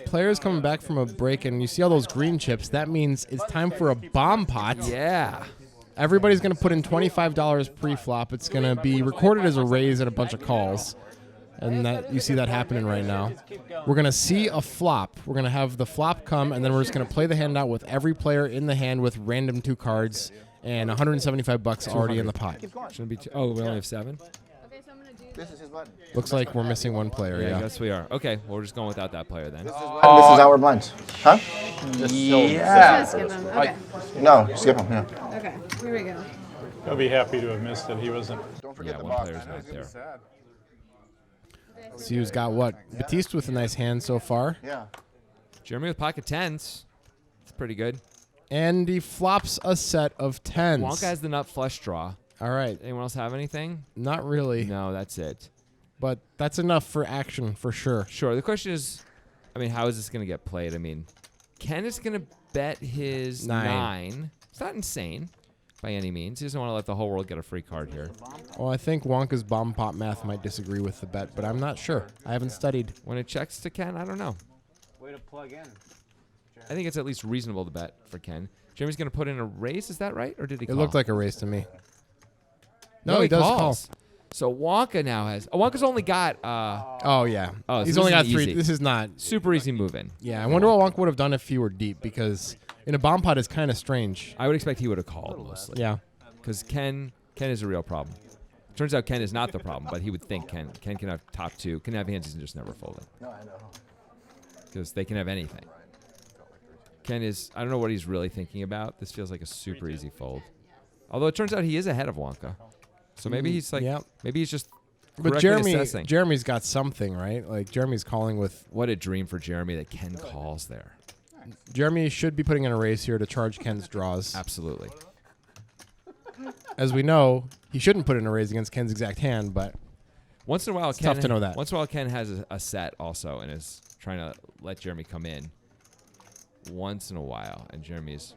players coming back from a break, and you see all those green chips. That means it's time for a bomb pot. Yeah. Everybody's going to put in $25 pre-flop. It's going to be recorded as a raise and a bunch of calls. And that you see that happening right now. We're going to see a flop. We're going to have the flop come, and then we're just going to play the hand out with every player in the hand with random 2 cards and $175 already in the pot. Shouldn't be. Oh, we only have 7. Okay, so I'm gonna do This is his button. Looks like we're missing one player, I yeah. guess we are. Okay, well, we're just going without that player then. This is our blinds. Huh? Yeah. skip him. Okay. No, skip him. Yeah. Okay. Here we go. He'll be happy to have missed it. He wasn't. Don't forget Yeah, the one box. player's not there. See who's got what. Batiste with a nice hand so far. Yeah. Jeremy with pocket 10s. It's pretty good. And he flops a set of 10s. Wonka has the nut flush draw. All right. Anyone else have anything? Not really. No, that's it. But that's enough for action for sure. Sure. The question is, I mean, how is this going to get played? I mean, Ken is going to bet his 9. It's not insane by any means. He doesn't want to let the whole world get a free card here. Well, I think Wonka's bomb pot math might disagree with the bet, but I'm not sure. I haven't studied. When it checks to Ken, I don't know. Way to plug in. I think it's at least reasonable to bet for Ken. Jeremy's going to put in a raise. Is that right? Or did he It call? looked like a raise to me. No, No, he does calls. call. So Wonka now has... Wonka's only got Oh, yeah. Oh, so He's this only got is 3. easy. This is not. super easy move in. Yeah, I wonder what Wonka would have done if he were deep, because in a bomb pot is kind of strange. I would expect he would have called mostly. Yeah. Because Ken is a real problem. Turns out Ken is not the problem, but he would think Ken can have top 2, can have hands he's just never folded. No, I know. Because they can have anything. Ken is, I don't know what he's really thinking about. This feels like a super easy fold. Although it turns out he is ahead of Wonka. So maybe he's like, yeah. maybe he's just But correctly assessing. Jeremy's got something, right? Like, Jeremy's calling with... What a dream for Jeremy that Ken calls there. Jeremy should be putting in a raise here to charge Ken's draws. Absolutely. as we know, he shouldn't put in a raise against Ken's exact hand, but Once in a while, It's Ken, tough to know that. Once in a while, Ken has a set also and is trying to let Jeremy come in. Once in a while, and Jeremy's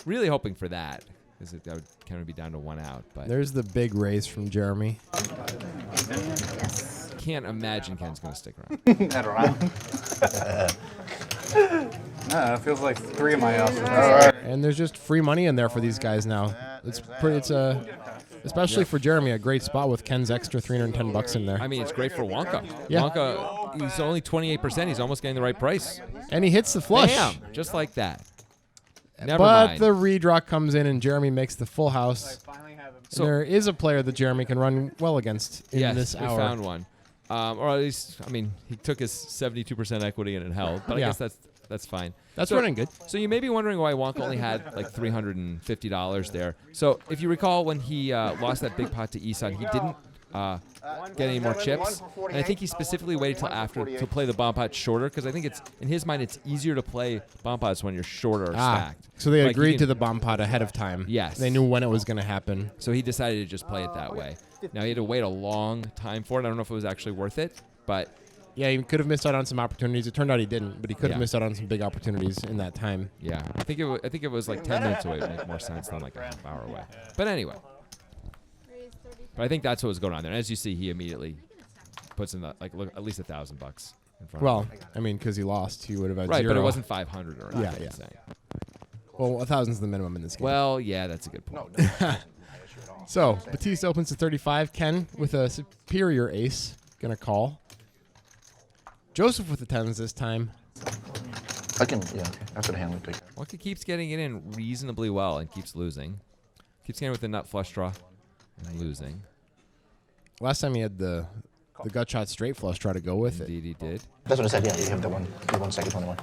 really hoping for that because that would kind of be down to 1 out. But there's the big raise from Jeremy. can't imagine Ken's going to stick around. That around. No, it feels like 3 of my houses. And there's just free money in there for these guys now. It's pretty. It's a, especially for Jeremy, a great spot with Ken's extra $310 in there. I mean, it's great for Wonka. Yeah. Wonka, he's only 28%. He's almost getting the right price. And he hits the flush. Bam! Just like that. Never But mind. the redraw comes in and Jeremy makes the full house. So- And there is a player that Jeremy can run well against in yes, this we hour. found one. Or at least, I mean, he took his 72% equity and it held. But I Yeah. guess that's fine. That's So- running good. So you may be wondering why Wonka only had like $350 there. So if you recall when he lost that big pot to Ehsan, he didn't get any more chips. And I think he specifically waited till after to play the bomb pot shorter because I think it's in his mind it's easier to play bomb pots when you're shorter or stacked. So they Like, you agreed can- to the bomb pot ahead of time. Yes. They knew when it was going to happen. So he decided to just play it that way. Now he had to wait a long time for it. I don't know if it was actually worth it, but Yeah, he could have missed out on some opportunities. It turned out he didn't, but he could have Yeah. missed out on some big opportunities in that time. yeah, I think it was like 10 minutes away. It would make more sense than like a half hour away. But anyway, but I think that's what was going on there. And as you see, he immediately puts in look, at least $1,000 in front. Well, of him. I mean, because he lost, he would have had right, zero. but it wasn't 500 or anything. Yeah, I'm yeah. saying. Well, 1,000's the minimum in this game. Well, yeah, that's a good point. So, Batiste opens to 35. Ken with a superior ace. Gonna call. Joseph with the 10s this time. I can, yeah, okay. After the hand, we take it. Wonka keeps getting it in reasonably well and keeps losing. Keeps getting with the nut flush draw and losing. Last time he had the gut shot straight flush, try to go with it. Indeed, he did. That's what I said, yeah, you have the 1 second 21.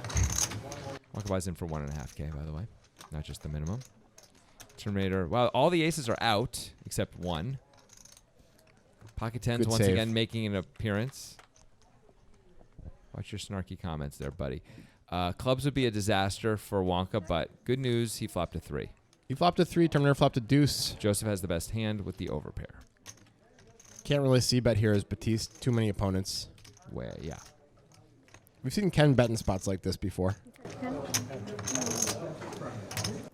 Wonka buys in for 1.5K, by the way. Not just the minimum. Terminator. Well, all the aces are out except one. Pocket 10s Good once save. again making an appearance. Watch your snarky comments there, buddy. Clubs would be a disaster for Wonka, but good news, he flopped a 3. He flopped a 3. Terminator flopped a deuce. Joseph has the best hand with the overpair. Can't really see bet here as Batiste. Too many opponents. Yeah. We've seen Ken bet in spots like this before.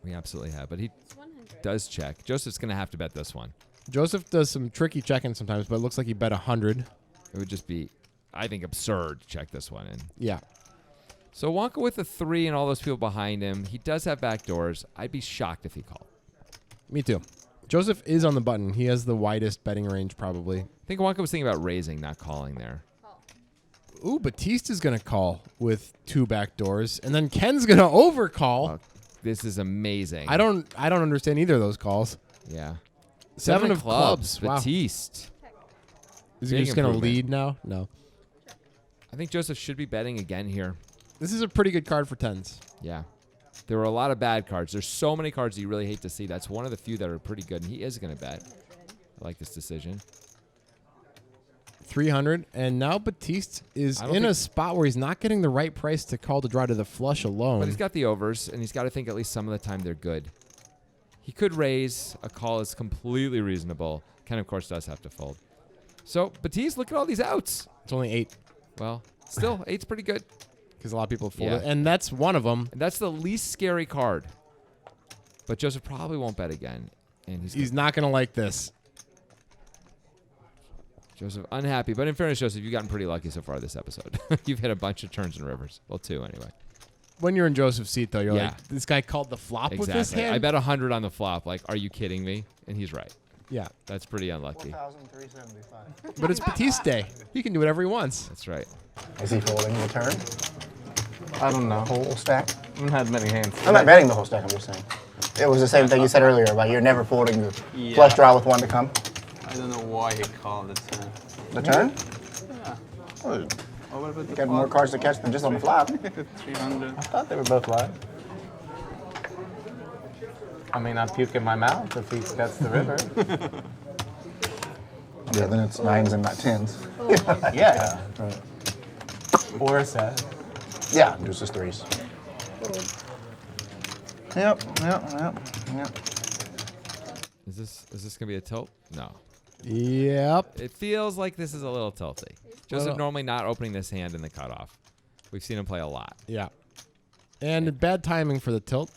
We absolutely have, but he does check. Joseph's going to have to bet this one. Joseph does some tricky checking sometimes, but it looks like he bet 100. It would just be, I think, absurd to check this one in. Yeah. So Wonka with a 3 and all those people behind him. He does have back doors. I'd be shocked if he called. Me too. Joseph is on the button. He has the widest betting range probably. I think Wonka was thinking about raising, not calling there. Ooh, Batiste is going to call with 2 back doors, and then Ken's going to overcall. This is amazing. I don't understand either of those calls. Yeah. 7 of clubs. Wow. Batiste. Is he Big just going to improvement. lead now? No. I think Joseph should be betting again here. This is a pretty good card for 10s. Yeah. There were a lot of bad cards. There's so many cards you really hate to see. That's one of the few that are pretty good, and he is going to bet. I like this decision. 300, and now Batiste is I don't in a think- spot where he's not getting the right price to call to draw to the flush alone. But he's got the overs, and he's got to think at least some of the time they're good. He could raise. A call is completely reasonable. Ken, of course, does have to fold. So, Batiste, look at all these outs. It's only 8 Well, still, 8's pretty good. because a lot of people fold Yeah. it, and that's one of them. And that's the least scary card. But Joseph probably won't bet again. And He's not going to like this. Joseph unhappy. But in fairness, Joseph, you've gotten pretty lucky so far this episode. You've hit a bunch of turns and rivers. Well, 2 anyway. When you're in Joseph's seat, though, you're Yeah. like, this guy called the flop with this Exactly. hand? I bet 100 on the flop. Like, are you kidding me? And he's right. Yeah, That's pretty unlucky. 1,375. but it's Batiste day. He can do whatever he wants. That's right. Is he folding the turn? I don't know. Whole stack? I haven't had many hands. I'm not betting the whole stack, I'm just saying. It was the same thing you said earlier about you're never folding the Yeah. flush draw with 1 to come. I don't know why he called it. The turn? Yeah. Well, Oh, what about you the got more cards to catch than just on the flop. 300? I thought they were both live. I may not puke in my mouth if he gets the river. Yeah, then it's 9s and not 10s. Yeah. Or a set. Yeah, deuces 3s. Yep. Is this gonna be a tilt? No. Yep. It feels like this is a little tilty. Joseph Well- normally not opening this hand in the cutoff. We've seen him play a lot. Yeah. And bad timing for the tilt.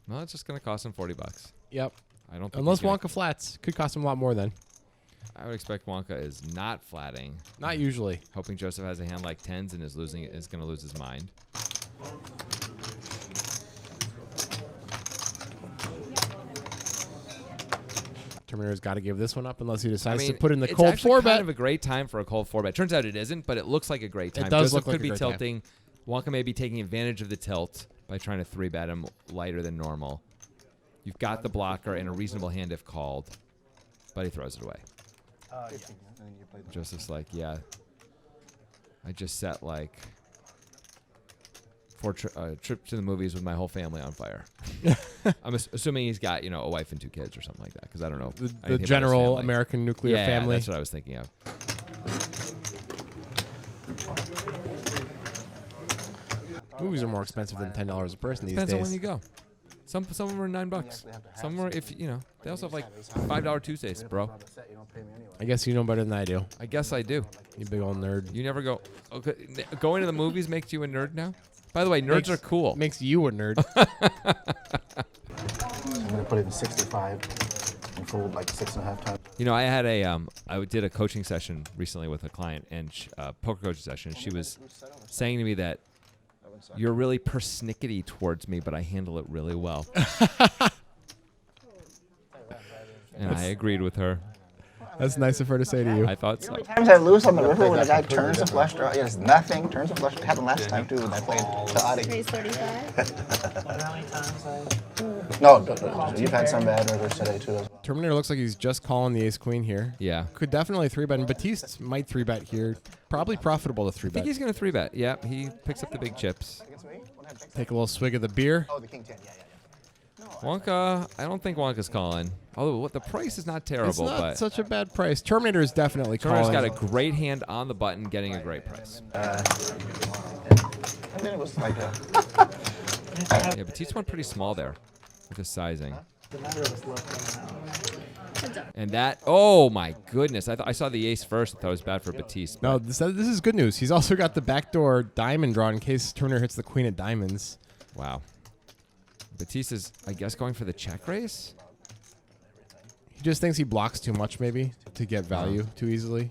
Well, it's just gonna cost him $40. Yep. I don't think Unless he's gonna- Wonka flats. Could cost him a lot more then. I would expect Wonka is not flatting. Not usually. Hoping Joseph has a hand like tens and is gonna lose his mind. Terminator's got to give this one up unless he decides I mean, to put in the it's cold actually 4-bet. kind of a great time for a cold 4-bet. Turns out it isn't, but it looks like a great time. It does Joseph look like could a be great time. tilting. Wonka may be taking advantage of the tilt by trying to 3-bet him lighter than normal. You've got the blocker and a reasonable hand if called, but he throws it away. Joseph's like, yeah, I just set like 4 trips to the movies with my whole family on fire. I'm assuming he's got, a wife and 2 kids or something like that, because I don't know. The anything about his general family. American nuclear Yeah, family. that's what I was thinking of. Movies are more expensive than $10 a person these Depends on days. when you go. Some of them are $9. Some are they also have like $5 Tuesdays, bro. I guess you know better than I do. I guess I do. You big old nerd. You never go. Okay, going to the movies makes you a nerd now. By the way, nerds are cool. Makes you a nerd. I'm gonna put it in 65 and fold like 6.5 times. I had I did a coaching session recently with a client and poker coaching session. She was saying to me that you're really persnickety towards me, but I handle it really well. And I agreed with her. That's nice of her to say to you. I thought so. Times I lose on the river when a guy turns a flush draw. Yeah, it's nothing. Turns a flush. It happened last time too when I played the Audi. Raise 35. Wonder how many times No, you've had some bad rivers today too. As well. Terminator looks like he's just calling the ace queen here. Yeah. Could definitely 3-bet, and Batiste might 3-bet here. Probably profitable to I think 3-bet. he's going to 3-bet. Yeah, he picks up the big chips. Against me? Take a little swig of the beer. Oh, the king 10. Yeah. Wonka, I don't think Wonka's calling. Although the price is not terrible, It's not but such a bad price. Terminator is definitely Turner's calling. got a great hand on the button, getting a great price. And then it was like a. Yeah, Batiste went pretty small there with his sizing. The matter was left. And that, oh my goodness. I saw the ace first. I thought it was bad for Batiste. No, but this is good news. He's also got the backdoor diamond draw in case Turner hits the queen of diamonds. wow. Batiste is, I guess, going for the check raise? He just thinks he blocks too much, maybe, to get value too easily.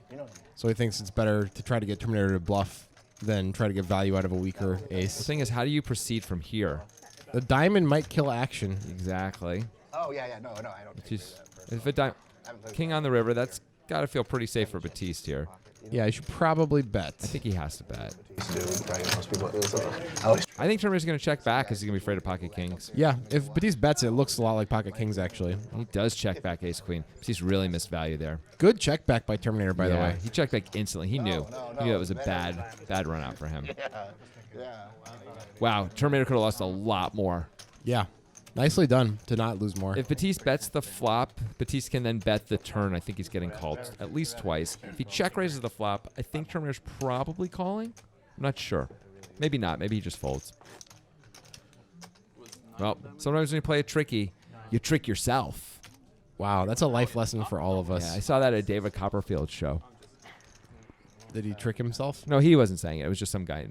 So he thinks it's better to try to get Terminator to bluff than try to get value out of a weaker The ace. thing is, how do you proceed from here? The diamond might kill action. Exactly. Oh yeah. No, I don't. Batiste, if a king on the river, that's got to feel pretty safe for Batiste here. Yeah, you should probably bet. I think he has to bet. Most people. I think Terminator's going to check back because he's going to be afraid of pocket kings. Yeah, if Batiste bets, it looks a lot like pocket kings, actually. He does check back ace queen. Batiste really missed value there. Good check back by Terminator, by the Yeah, way. he checked back instantly. He knew. He knew that was a bad run out for him. Yeah. Wow, Terminator could have lost a lot more. Yeah, nicely done to not lose more. If Batiste bets the flop, Batiste can then bet the turn. I think he's getting called at least twice. If he check raises the flop, I think Terminator's probably calling. I'm not sure. Maybe not. Maybe he just folds. Well, sometimes when you play it tricky, you trick yourself. Wow, that's a life lesson for all of us. Yeah, I saw that at David Copperfield's show. Did he trick himself? No, he wasn't saying it. It was just some guy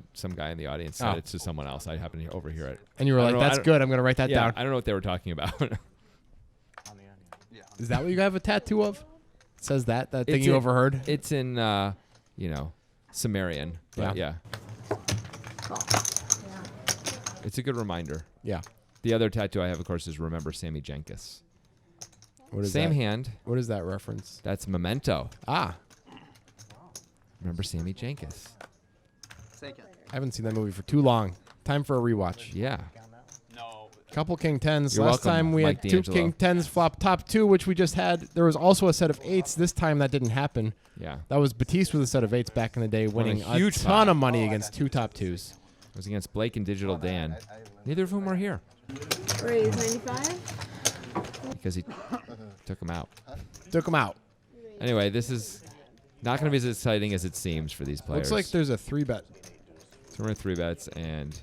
in the audience said Oh. it to someone else. I happened to overhear it. And you were I like, don't know- I that's don't- good. I'm going to write that Yeah, down. I don't know what they were talking about. Is that what you have a tattoo of? It says that thing It's you in- overheard? It's in, Sumerian. But yeah. It's a good reminder. Yeah. The other tattoo I have, of course, is Remember Sammy Jenkins. What is Same that? hand. What is that reference? That's Memento. Ah, Remember Sammy Jenkins. I haven't seen that movie for too long. Time for a rewatch. Yeah. Couple king tens. You're Last welcome, time we Mike had two D'Angelo. king tens flop top two, which we just had. There was also a set of eights. This time that didn't happen. Yeah. That was Batiste with a set of eights back in the day, Won a winning a huge ton pot. of money against two top twos. It was against Blake and Digital Dan. Neither of whom were here Raise 95. because he took him out. Took him out. Anyway, this is not going to be as exciting as it seems for these players. Looks like there's a 3-bet. So we're in 3 bets, and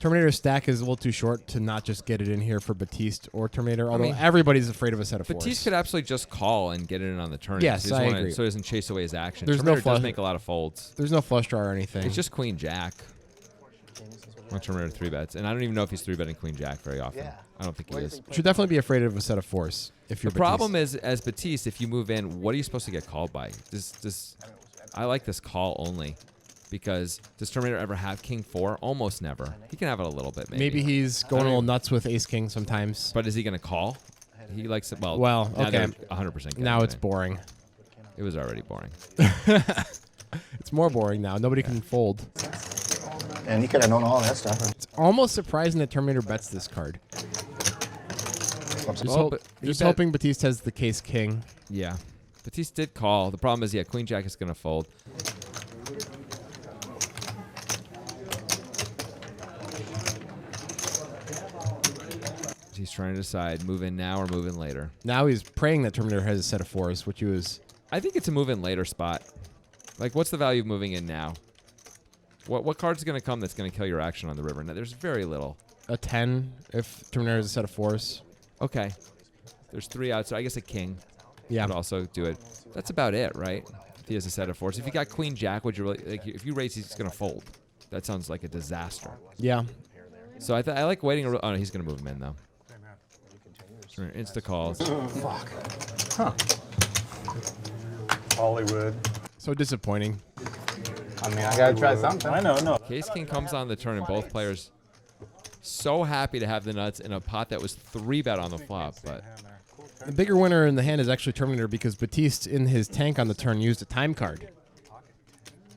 Terminator's stack is a little too short to not just get it in here for Batiste or Terminator, although mean, everybody's afraid of a set of fours. Batiste could absolutely just call and get it in on the turn. Yes, He doesn't I wanna- agree. So he doesn't chase away his action. There's no Terminator flush- does make a lot of folds. There's no flush draw or anything. It's just Queen Jack. On Terminator 3 bets. And I don't even know if he's 3-betting Queen Jack very often. Yeah. I don't think he is. Should definitely be afraid of a set of fours if you're The problem is, as Batiste, if you move in, what are you supposed to get called by? I like this call only. Because does Terminator ever have King 4? Almost never. He can have it a little bit, maybe. Maybe he's going a little nuts with Ace King sometimes. But is he going to call? He likes it. Well, Well, now okay. they're 100% Now it's boring. boring. It was already boring. It's more boring now. Nobody can fold. And you could have known all that stuff. It's almost surprising that Terminator bets this card. Flips Well, it. but he Just bet- hoping Batiste has the case king. Yeah. Batiste did call. The problem is, Queen Jack is going to fold. He's trying to decide, move in now or move in later. Now he's praying that Terminator has a set of fours, which he was. I think it's a move in later spot. Like, what's the value of moving in now? What card's going to come that's going to kill your action on the river? Now, there's very little. A 10 if Terminator has a set of fours. Okay. There's 3 outs, so I guess a king Yeah. would also do it. That's about it, right? If he has a set of fours. If you got Queen Jack, would you really, like, if you raise, he's going to fold. That sounds like a disaster. Yeah. So I like waiting. Oh, no, he's going to move him in, though. Insta calls. Hollywood. So disappointing. I mean, I gotta try something. I know, no. Case King comes on the turn, and both players so happy to have the nuts in a pot that was 3-bet on the flop. But The bigger winner in the hand is actually Terminator because Batiste in his tank on the turn used a time card. A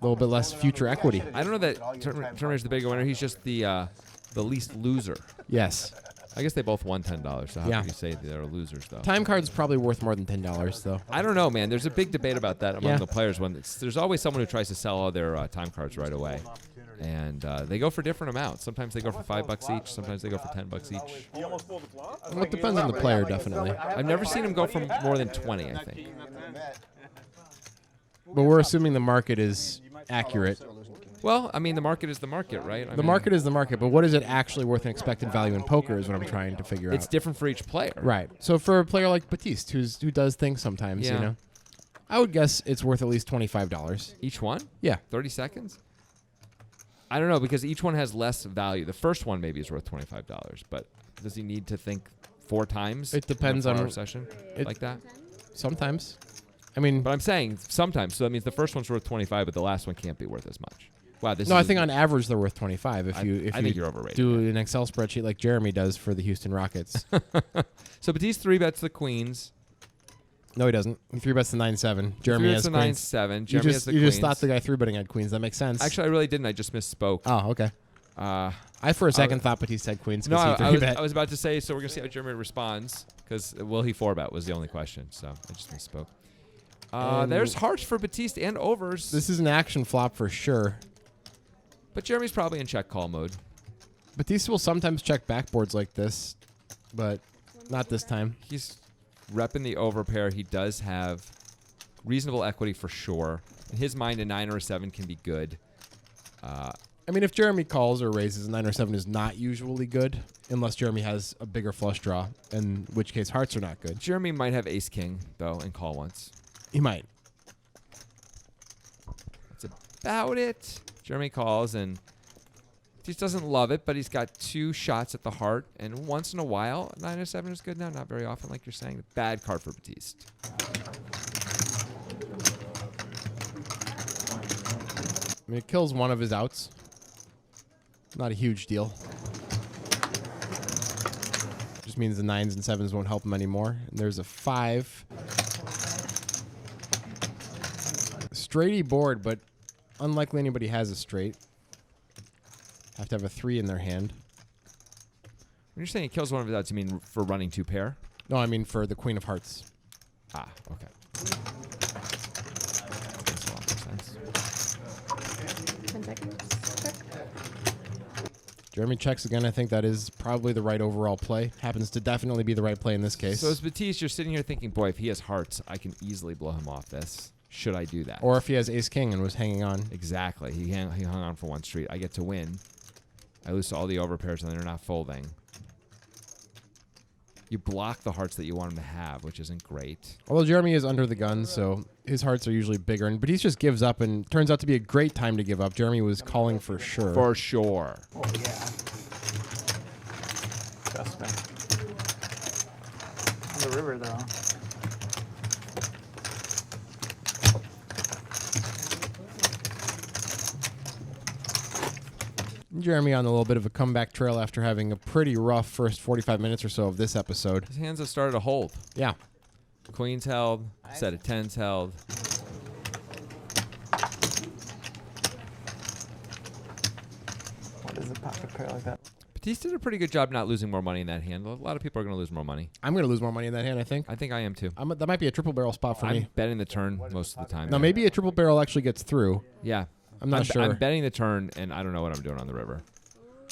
little bit less future equity. I don't know that Terminator's the bigger winner. He's just the least loser. Yes. I guess they both won $10. So how Yeah. can you say they're losers, though? Time card's probably worth more than $10 though. I don't know, man. There's a big debate about that among Yeah. the players. There's always someone who tries to sell all their time cards right away, and they go for different amounts. Sometimes they go for $5 each. Sometimes they go for $10 each. Well, it depends on the player, definitely. I've never seen him go for more than 20. I think. But we're assuming the market is accurate. Well, I mean, the market is the market, right? The market is the market, but what is it actually worth in expected value in poker is what I'm trying to figure It's out. different for each player. Right. So for a player like Batiste, who does things sometimes, Yeah. you know, I would guess it's worth at least $25. Each one? Yeah. 30 seconds? I don't know, because each one has less value. The first one maybe is worth $25, but does he need to think 4 times? It depends in a on- 4-hour session it- like that. Sometimes. I mean, But I'm saying sometimes, so that means the first one's worth 25, but the last one can't be worth as much. Wow, this no, is I think on average they're worth 25 if I you think you're overrated. do an Excel spreadsheet like Jeremy does for the Houston Rockets. So Batiste 3-bets the queens. No, he doesn't. He 3-bets the 9-7. Jeremy 3-bets has the queens. 9-7. You Jeremy has just the you queens. just thought the guy 3-betting had queens. That makes sense. Actually, I really didn't. I just misspoke. Oh, okay. Uh, I for a second thought Batiste had queens no, because he I was, 3-bet. I was about to say, so we're going to see how Jeremy responds, because will he 4-bet was the only question, so I just misspoke. And There's hearts for Batiste and overs, This is an action flop for sure. but Jeremy's probably in check call mode. Batiste will sometimes check backboards like this, but not this time. He's repping the over pair. He does have reasonable equity for sure. In his mind, a 9 or a 7 can be good. I mean, if Jeremy calls or raises, a 9 or 7 is not usually good, unless Jeremy has a bigger flush draw, in which case hearts are not good. Jeremy might have ace king, though, and call once. He might. That's about it. Jeremy calls, and he just doesn't love it, but he's got 2 shots at the heart, and once in a while, 9 or 7 is good now. Not very often, like you're saying. Bad card for Batiste. I mean, it kills one of his outs. Not a huge deal. Just means the 9s and 7s won't help him anymore. And there's a 5. Straighty board, but unlikely anybody has a straight. Have to have a 3 in their hand. When you're saying it kills one of his outs, you mean for running 2 pair? No, I mean for the Queen of Hearts. Ah, okay. Makes a lot of sense. 10 seconds. Check. Jeremy checks again. I think that is probably the right overall play. Happens to definitely be the right play in this case. So as Batiste, you're sitting here thinking, boy, if he has hearts, I can easily blow him off this. Should I do that? Or if he has ace king and was hanging on. Exactly. He hung on for 1 street. I get to win. I lose to all the overpairs and they're not folding. You block the hearts that you want him to have, which isn't great. Although Jeremy is under the gun, so his hearts are usually bigger. But he just gives up, and turns out to be a great time to give up. Jeremy was calling for sure. For sure. Oh, yeah. Trust me. On the river, though. Jeremy on a little bit of a comeback trail after having a pretty rough first 45 minutes or so of this episode. His hands have started to hold. Yeah. Queens held. Set of tens held. What is a pocket pair like that? Batiste did a pretty good job not losing more money in that hand. A lot of people are going to lose more money. I'm going to lose more money in that hand, I think. I think I am too. That might be a triple barrel spot for I'm me. betting the turn most of the time. Now, maybe a triple barrel actually gets through. Yeah. I'm not sure. I'm betting the turn, and I don't know what I'm doing on the river.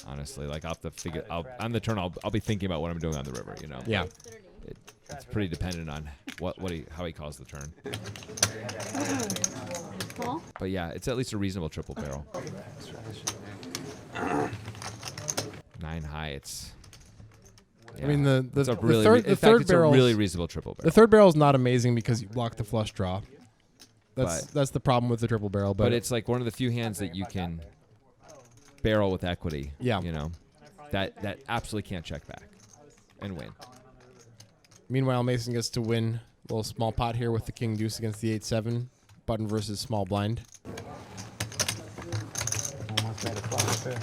Honestly, like I'll have to figure. On the turn, I'll be thinking about what I'm doing on the river. You know. Yeah. It's pretty dependent on how he calls the turn. Call? But yeah, it's at least a reasonable triple barrel. 9 high. It's. I mean, the third barrel, a really reasonable triple barrel. The third barrel is not amazing because you block the flush draw. That's the problem with the triple barrel. But it's like one of the few hands that you can barrel with equity. Yeah. You know, that absolutely can't check back and win. Meanwhile, Mason gets to win a little small pot here with the king deuce against the 8-7. Button versus small blind. Almost made a flush pair.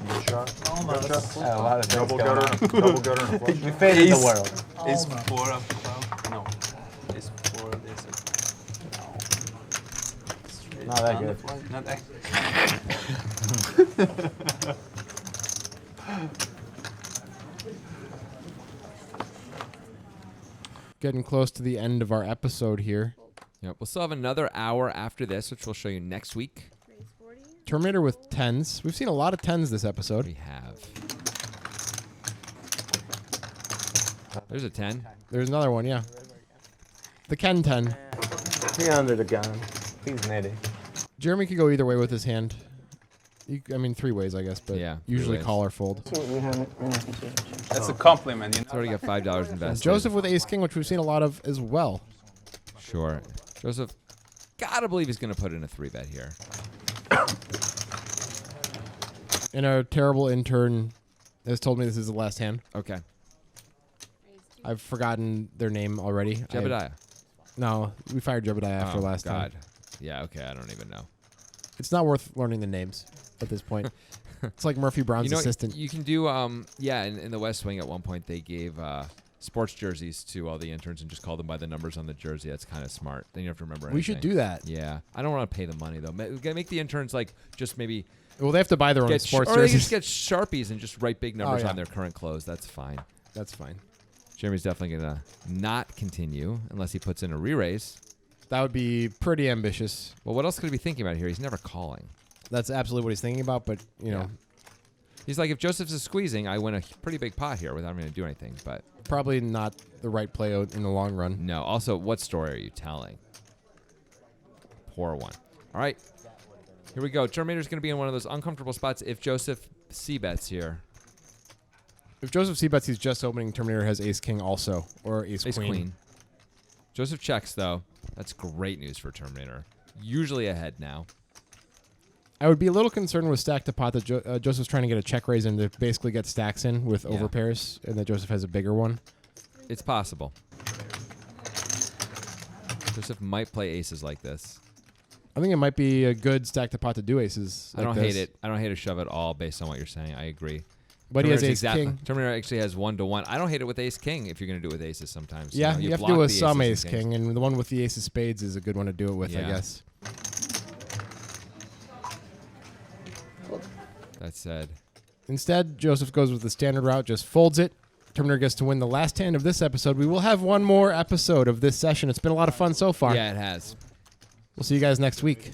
Good shot. Almost. Yeah, a lot of things Double going on. gutter. Double gutter and a flush. We faded the world. Is Almost. 4 of club? No. Is 4 of this? Not that On the good. flush? Not that. Getting close to the end of our episode here. Yep. We'll still have another hour after this, which we'll show you next week. Raise 40. Terminator with 10s. We've seen a lot of 10s this episode. We have. There's a 10. There's another one, yeah. The Ken 10. He under the gun. He's nitty. Jeremy could go either way with his hand. I mean, 3 ways, I guess, but Yeah, 3 usually ways. call or fold. That's a compliment, you It's know. already got $5 invested. Joseph with ace king, which we've seen a lot of as well. Sure. Joseph, gotta believe he's going to put in a 3-bet here. And our terrible intern has told me this is the last hand. Okay. I've forgotten their name already. Jebediah. No, we fired Jebediah after Oh, last God. time. Yeah, okay. I don't even know. It's not worth learning the names at this point. It's like Murphy Brown's assistant. You can do, in the West Wing at one point, they gave sports jerseys to all the interns and just called them by the numbers on the jersey. That's kind of smart. Then you don't have to remember anything. We should do that. Yeah. I don't want to pay the money, though. We gotta make the interns, like, just maybe Well, they have to buy their own sports or they jerseys. just get Sharpies and just write big numbers yeah. on their current clothes. That's fine. That's fine. Jeremy's definitely going to not continue unless he puts in a re-raise. That would be pretty ambitious. Well, what else could he be thinking about here? He's never calling. That's absolutely what he's thinking about, but, you know, He's like, if Joseph's is squeezing, I win a pretty big pot here without having to do anything. But probably not the right play out in the long run. no. Also, what story are you telling? Poor one. All right. Here we go. Terminator's going to be in one of those uncomfortable spots if Joseph c-bets here. If Joseph c-bets, he's just opening. Terminator has ace king also, or ace queen. Joseph checks, though. That's great news for Terminator. Usually ahead now. I would be a little concerned with stack to pot that Joseph's trying to get a check raise and to basically get stacks in with Yeah. overpairs, and that Joseph has a bigger one. It's possible. Joseph might play aces like this. I think it might be a good stack to pot to do aces. I like don't this. hate it. I don't hate a shove at all based on what you're saying. I agree. But he has Terminator's ace king. Terminator actually has 1-1. I don't hate it with ace king if you're going to do it with aces sometimes. Yeah, you you have to block do with the some aces ace and kings. king, and the one with the ace of spades is a good one to do it with, I Yeah. guess. That said, Instead, Joseph goes with the standard route, just folds it. Terminator gets to win the last hand of this episode. We will have one more episode of this session. It's been a lot of fun so far. yeah, it has. We'll see you guys next week.